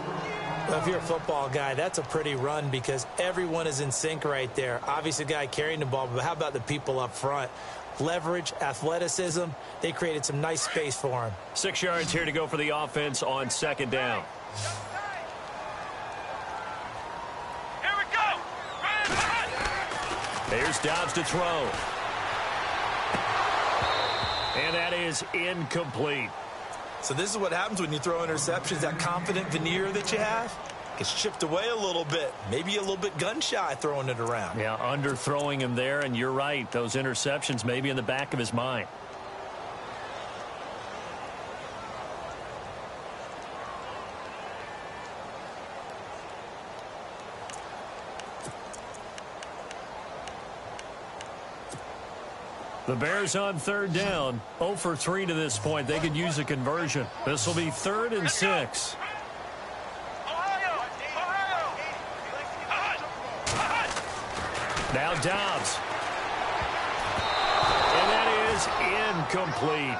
Well, if you're a football guy, that's a pretty run because everyone is in sync right there. Obviously, the guy carrying the ball, but how about the people up front? Leverage, athleticism, they created some nice space for him.
6 yards here to go for the offense on 2nd down.
Here we go.
Here's Dobbs to throw. And that is incomplete.
So this is what happens when you throw interceptions, that confident veneer that you have. Gets chipped away a little bit. Maybe a little bit gun-shy throwing it around.
Yeah, underthrowing him there, and you're right. Those interceptions may be in the back of his mind. The Bears on third down. 0 for 3 to this point. They could use a conversion. This will be 3rd and 6. Now Dobbs. And that is incomplete.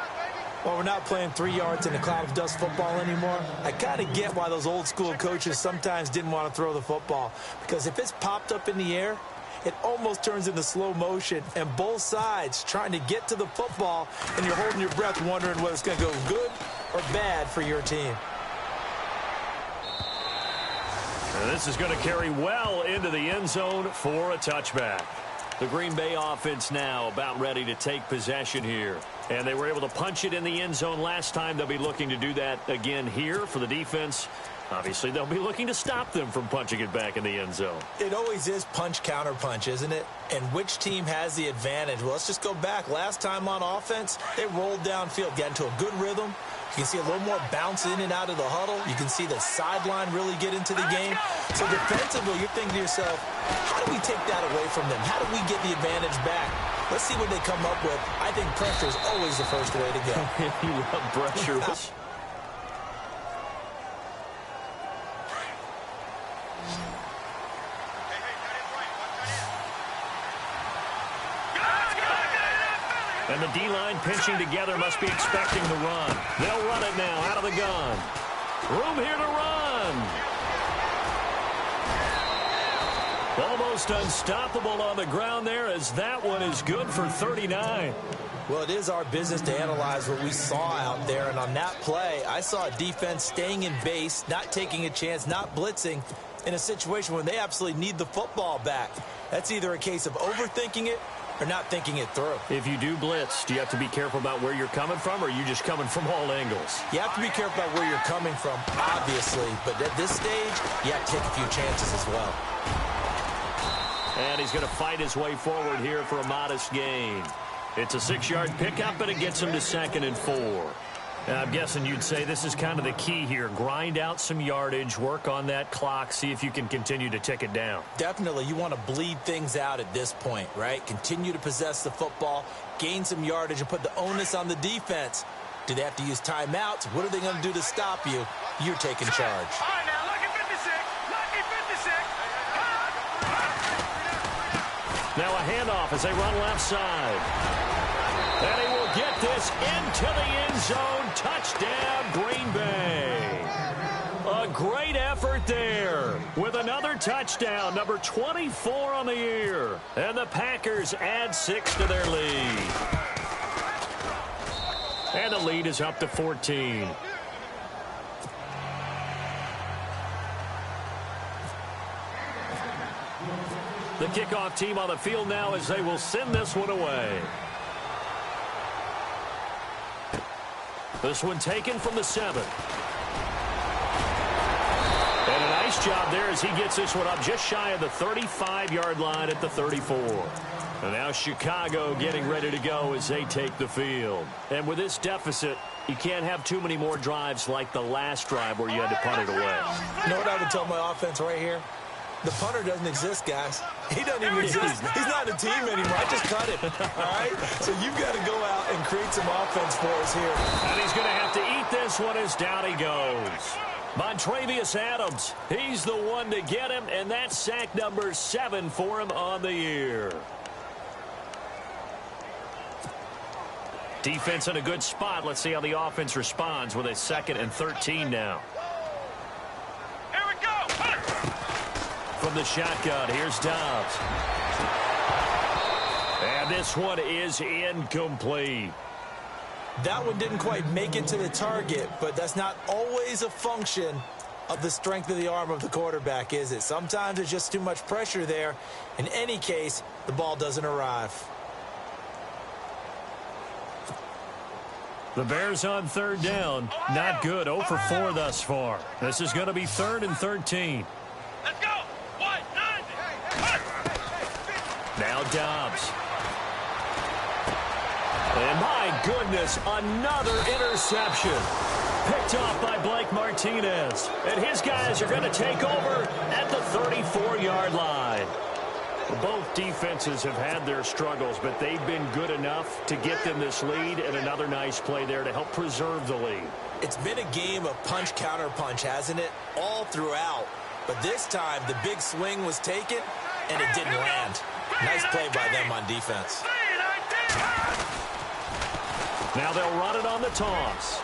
Well, we're not playing 3 yards in a cloud of dust football anymore. I kind of get why those old school coaches sometimes didn't want to throw the football. Because if it's popped up in the air, it almost turns into slow motion, and both sides trying to get to the football, and you're holding your breath wondering whether it's going to go good or bad for your team.
And this is going to carry well into the end zone for a touchback. The Green Bay offense now about ready to take possession here. And they were able to punch it in the end zone last time. They'll be looking to do that again here for the defense. Obviously, they'll be looking to stop them from punching it back in the end zone.
It always is punch-counter-punch, isn't it? And which team has the advantage? Well, let's just go back. Last time on offense, they rolled downfield, got into a good rhythm. You can see a little more bounce in and out of the huddle. You can see the sideline really get into the game. So defensively, you're thinking to yourself, how do we take that away from them? How do we get the advantage back? Let's see what they come up with. I think pressure is always the first way to go.
You love pressure. And the D-line pinching together must be expecting the run. They'll run it now out of the gun. Room here to run. Almost unstoppable on the ground there as that one is good for 39.
Well, it is our business to analyze what we saw out there. And on that play, I saw a defense staying in base, not taking a chance, not blitzing in a situation where they absolutely need the football back. That's either a case of overthinking it or not thinking it through.
If you do blitz, do you have to be careful about where you're coming from, or are you just coming from all angles?
You have to be careful about where you're coming from, obviously. But at this stage, you have to take a few chances as well.
And he's going to fight his way forward here for a modest gain. It's a 6-yard pickup, but it gets him to 2nd and 4. And I'm guessing you'd say this is kind of the key here. Grind out some yardage, work on that clock, see if you can continue to tick it down.
Definitely. You want to bleed things out at this point, right? Continue to possess the football, gain some yardage, and put the onus on the defense. Do they have to use timeouts? What are they going to do to stop you? You're taking charge.
All right, now, lucky 56. Lucky 56.
Now a handoff as they run left side. And he will get this into the end zone. Touchdown, Green Bay. A great effort there with another touchdown, number 24 on the year. And the Packers add 6 to their lead. And the lead is up to 14. The kickoff team on the field now as they will send this one away. This one taken from the 7. And a nice job there as he gets this one up just shy of the 35-yard line at the 34. And now Chicago getting ready to go as they take the field. And with this deficit, you can't have too many more drives like the last drive where you had to punt it away.
You know what I would tell my offense right here? The punter doesn't exist, guys. He doesn't even exist. He's not a team anymore. I just cut him, all right? So you've got to go out and create some offense for us here.
And he's going to have to eat this one as down he goes. Montravius Adams, he's the one to get him, and that's sack number 7 for him on the year. Defense in a good spot. Let's see how the offense responds with a 2nd and 13 now.
Here we go.
From the shotgun, here's Dobbs. And this one is incomplete.
That one didn't quite make it to the target, but that's not always a function of the strength of the arm of the quarterback, is it? Sometimes there's just too much pressure there. In any case, the ball doesn't arrive.
The Bears on third down. Not good. 0 for 4 thus far. This is going to be 3rd and 13.
Let's go. What?
Now Dobbs. And my goodness, another interception. Picked off by Blake Martinez. And his guys are going to take over at the 34-yard line. Both defenses have had their struggles, but they've been good enough to get them this lead, and another nice play there to help preserve the lead.
It's been a game of punch-counter-punch, hasn't it? All throughout. But this time, the big swing was taken, and it didn't land. Nice play by them on defense.
Now they'll run it on the toss.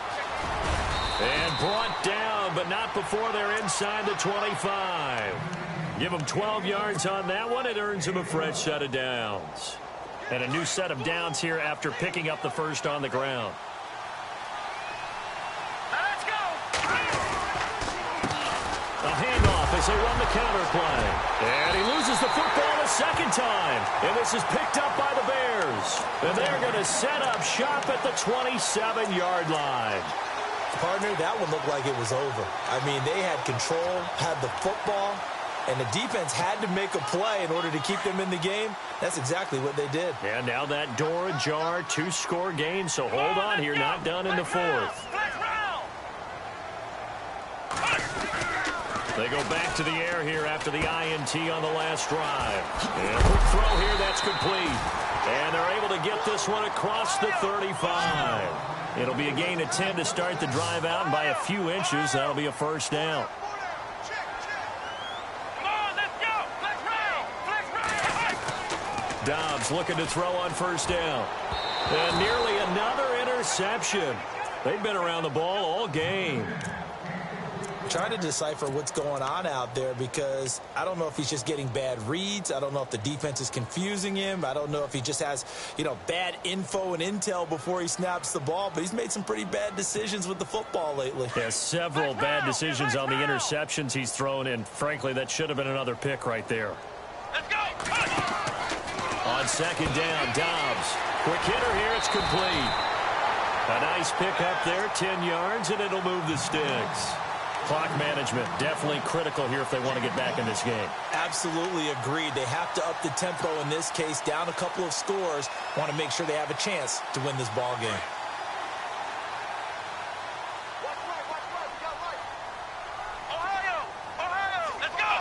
And brought down, but not before they're inside the 25. Give them 12 yards on that one. It earns them a fresh set of downs. And a new set of downs here after picking up the first on the ground.
Let's go.
A handoff as they run the counter play. And he loses the football a second time. And this is picked up by the Bears. And they're going to set up shop at the 27-yard line.
Partner, that one looked like it was over. I mean, they had control, had the football, and the defense had to make a play in order to keep them in the game. That's exactly what they did.
And now that door ajar, 2-score game, so hold on here, not done in the 4th. They go back to the air here after the INT on the last drive. And a quick throw here, that's complete. And they're able to get this one across the 35. It'll be a gain of 10 to start the drive out, and by a few inches, that'll be a first down. Dobbs looking to throw on first down. And nearly another interception. They've been around the ball all game.
Trying to decipher what's going on out there, because I don't know if he's just getting bad reads. I don't know if the defense is confusing him. I don't know if he just has, bad info and intel before he snaps the ball. But he's made some pretty bad decisions with the football lately.
Yeah, several bad decisions on the interceptions he's thrown, and frankly, that should have been another pick right there.
Let's go.
On second down, Dobbs. Quick hitter here, it's complete. A nice pick up there, 10 yards, and it'll move the sticks. Clock management definitely critical here if they want to get back in this game.
Absolutely agreed. They have to up the tempo in this case, down a couple of scores. Want to make sure they have a chance to win this ball game.
Ohio, let's go.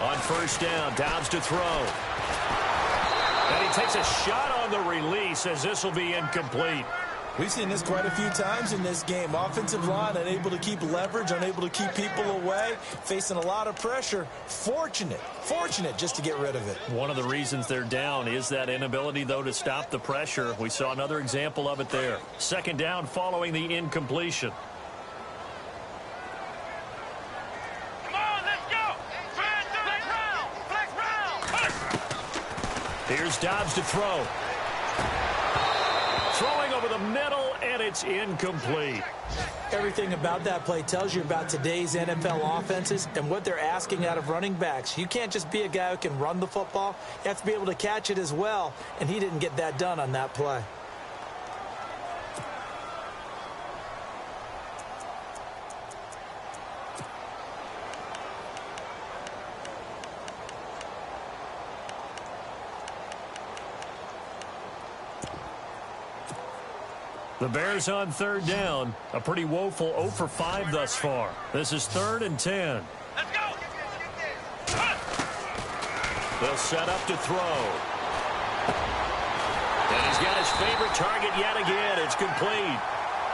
On first down, Dobbs to throw. And he takes a shot on the release as this will be incomplete.
We've seen this quite a few times in this game. Offensive line unable to keep leverage, unable to keep people away, facing a lot of pressure. Fortunate just to get rid of it.
One of the reasons they're down is that inability, though, to stop the pressure. We saw another example of it there. Second down following the incompletion.
Come on, let's go. Flex round.
Here's Dobbs to throw. Throwing over the middle, and it's incomplete.
Everything about that play tells you about today's NFL offenses and what they're asking out of running backs. You can't just be a guy who can run the football. You have to be able to catch it as well, and he didn't get that done on that play.
The Bears on third down. A pretty woeful 0 for 5 thus far. This is 3rd and 10.
Let's go.
They'll set up to throw. And he's got his favorite target yet again. It's complete.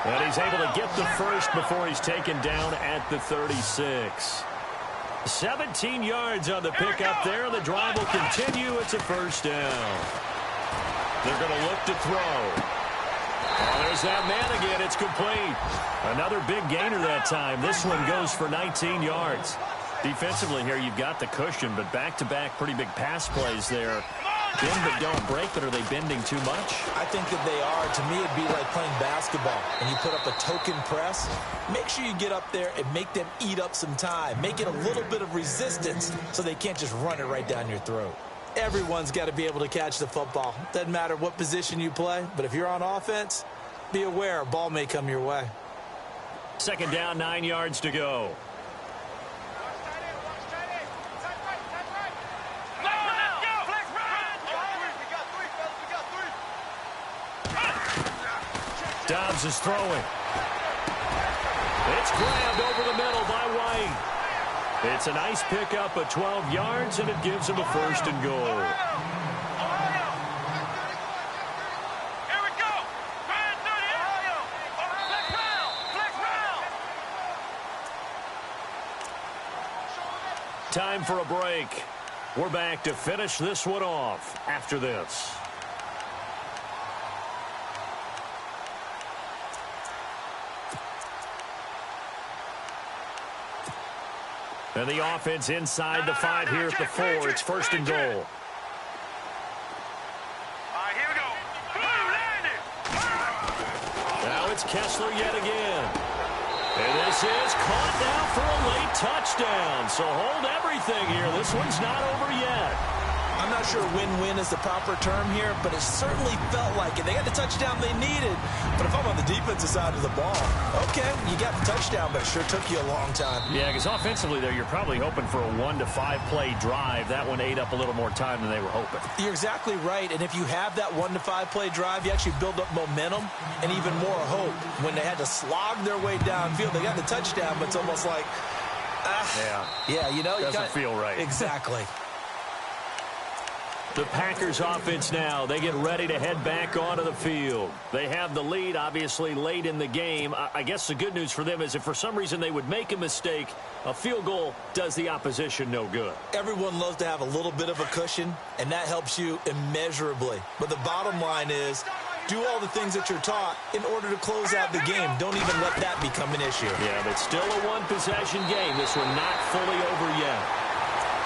And he's able to get the first before he's taken down at the 36. 17 yards on the pickup there. The drive will continue. It's a first down. They're going to look to throw. Oh, there's that man again. It's complete. Another big gainer that time. This one goes for 19 yards. Defensively here, you've got the cushion, but back-to-back pretty big pass plays there. Bend but don't break, but are they bending too much?
I think that they are. To me, it'd be like playing basketball. When you put up a token press, make sure you get up there and make them eat up some time. Make it a little bit of resistance so they can't just run it right down your throat. Everyone's got to be able to catch the football. Doesn't matter what position you play, but if you're on offense, be aware, ball may come your way.
Second down, 9 yards to go. Dobbs is throwing. It's grabbed over the middle by White. It's a nice pickup of 12 yards, and it gives him a first and goal.
Here we go.
Time for a break. We're back to finish this one off after this. And the offense inside the 5 here at the 4. It's first and goal.
All right, here we go.
Now it's Kessler yet again. And this is caught now for a late touchdown. So hold everything here. This one's not over yet.
I'm not sure win-win is the proper term here, but it certainly felt like it. They got the touchdown they needed. But if I'm on the defensive side of the ball, okay, you got the touchdown, but it sure took you a long time.
Yeah, because offensively there, you're probably hoping for a 1 to 5 play drive. That one ate up a little more time than they were hoping.
You're exactly right, and if you have that 1 to 5 play drive, you actually build up momentum and even more hope. When they had to slog their way downfield, they got the touchdown, but it's almost like, yeah, you know,
doesn't feel right.
Exactly.
The Packers offense now, they get ready to head back onto the field. They have the lead, obviously, late in the game. I guess the good news for them is if for some reason they would make a mistake, a field goal does the opposition no good.
Everyone loves to have a little bit of a cushion, and that helps you immeasurably. But the bottom line is, do all the things that you're taught in order to close out the game. Don't even let that become an issue.
Yeah, but still a one-possession game. This one not fully over yet.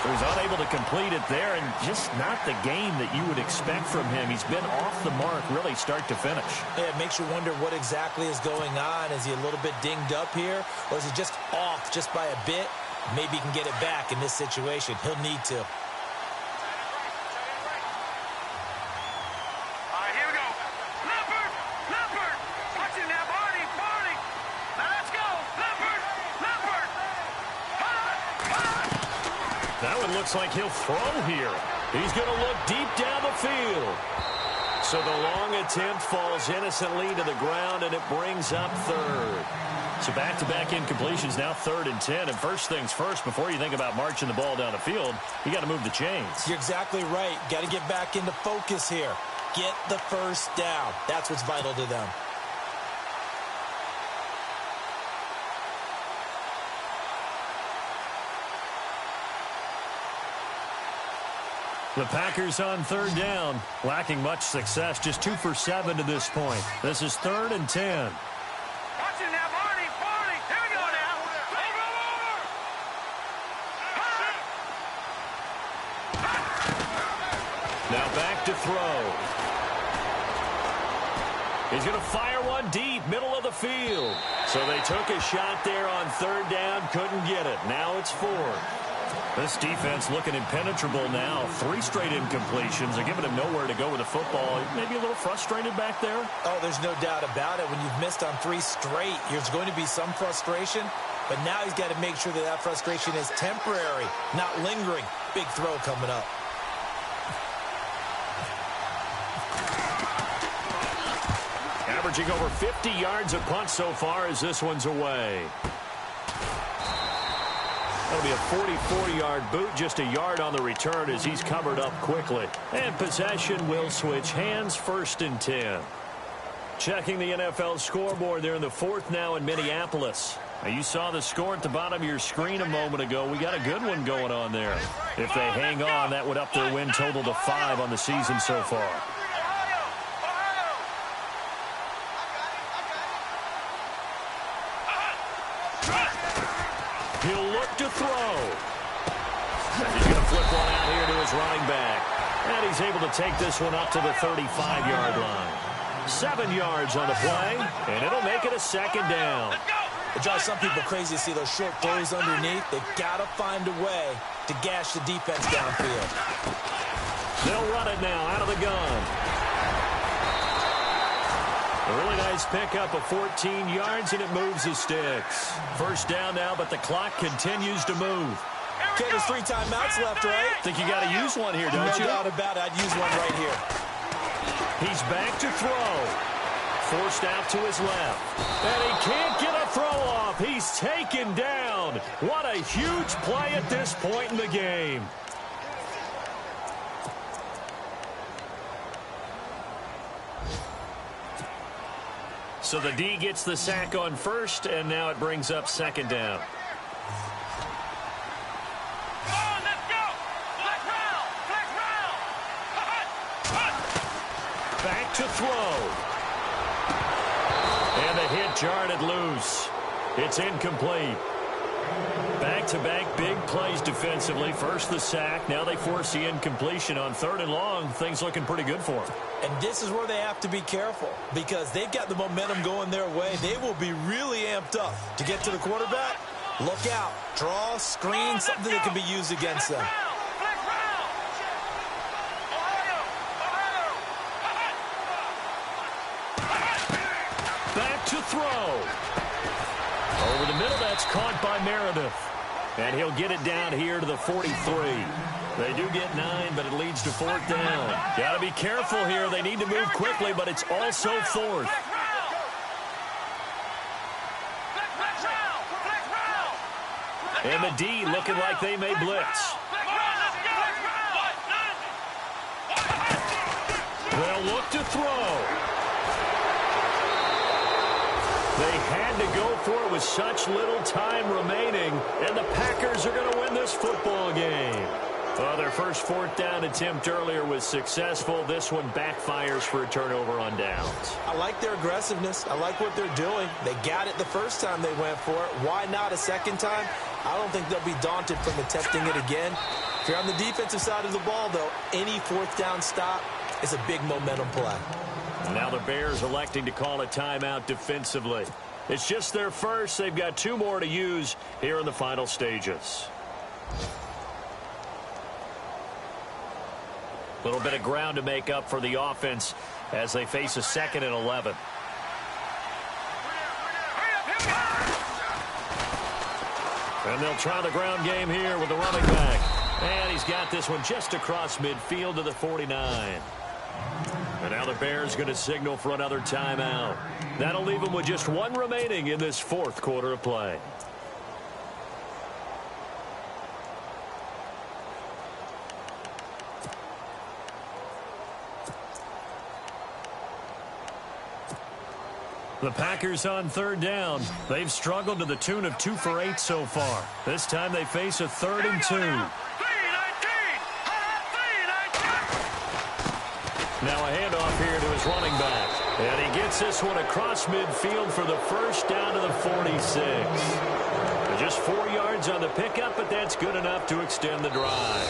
He was unable to complete it there, and just not the game that you would expect from him. He's been off the mark really start to finish.
Yeah, it makes you wonder what exactly is going on. Is he a little bit dinged up here, or is he just off just by a bit? Maybe he can get it back in this situation. He'll need to.
Looks like he'll throw here. He's going to look deep down the field. So the long attempt falls innocently to the ground, and it brings up third. So back-to-back incompletions, now 3rd and 10. And first things first, before you think about marching the ball down the field, you got to move the chains.
You're exactly right. Got to get back into focus here. Get the first down. That's what's vital to them.
The Packers on 3rd down, lacking much success, just 2 for 7 to this point. This is 3rd and 10.
Watch it now, Barney. Here we go now.
Now back to throw. He's going to fire one deep, middle of the field. So they took a shot there on 3rd down, couldn't get it. Now it's 4th. This defense looking impenetrable now. 3 straight incompletions. They're giving him nowhere to go with the football. Maybe a little frustrated back there.
Oh, there's no doubt about it. When you've missed on 3 straight, there's going to be some frustration. But now he's got to make sure that that frustration is temporary, not lingering. Big throw coming up.
Averaging over 50 yards a punt so far as this one's away. That'll be a 44-yard boot, just a yard on the return as he's covered up quickly. And possession will switch hands, 1st and 10. Checking the NFL scoreboard there in the 4th now in Minneapolis. Now you saw the score at the bottom of your screen a moment ago. We got a good one going on there. If they hang on, that would up their win total to 5 on the season so far. He'll look to throw. He's going to flip one out here to his running back. And he's able to take this one up to the 35-yard line. 7 yards on the play, and it'll make it a 2nd down.
It drives some people crazy to see those short throws underneath. They've got to find a way to gash the defense downfield. They'll
run it now out of the gun. Really nice pickup of 14 yards, and it moves the sticks. First down now, but the clock continues to move.
Okay, there's 3 timeouts left, right?
Think you got to use one here, don't you?
No doubt about it. I'd use one right here.
He's back to throw. Forced out to his left. And he can't get a throw off. He's taken down. What a huge play at this point in the game. So the D gets the sack on first, and now it brings up second down. Back to throw. And the hit jarred it loose. It's incomplete. Back-to-back big plays defensively. First the sack. Now they force the incompletion on 3rd and long. Things looking pretty good for them.
And this is where they have to be careful because they've got the momentum going their way. They will be really amped up to get to the quarterback. Look out. Draw, screen, something that can be used against them.
Back to throw. Over the middle, that's caught by Meredith. And he'll get it down here to the 43. They do get 9, but it leads to 4th down. Got to be careful here. They need to move quickly, but it's also 4th. And the D looking like they may blitz. They'll look to throw. They had to go for it with such little time remaining, and the Packers are going to win this football game. Well, their first 4th down attempt earlier was successful. This one backfires for a turnover on downs.
I like their aggressiveness. I like what they're doing. They got it the first time they went for it. Why not a second time? I don't think they'll be daunted from attempting it again. If you're on the defensive side of the ball, though, any 4th down stop is a big momentum play.
Now the Bears electing to call a timeout defensively. It's just their first. They've got 2 more to use here in the final stages. A little bit of ground to make up for the offense as they face a 2nd and 11. And they'll try the ground game here with the running back. And he's got this one just across midfield to the 49. And now the Bears going to signal for another timeout. That'll leave them with just 1 remaining in this 4th quarter of play. The Packers on 3rd down. They've struggled to the tune of 2 for 8 so far. This time they face a 3rd and 2. Now a handoff here to his running back. And he gets this one across midfield for the first down to the 46. Just 4 yards on the pickup, but that's good enough to extend the drive.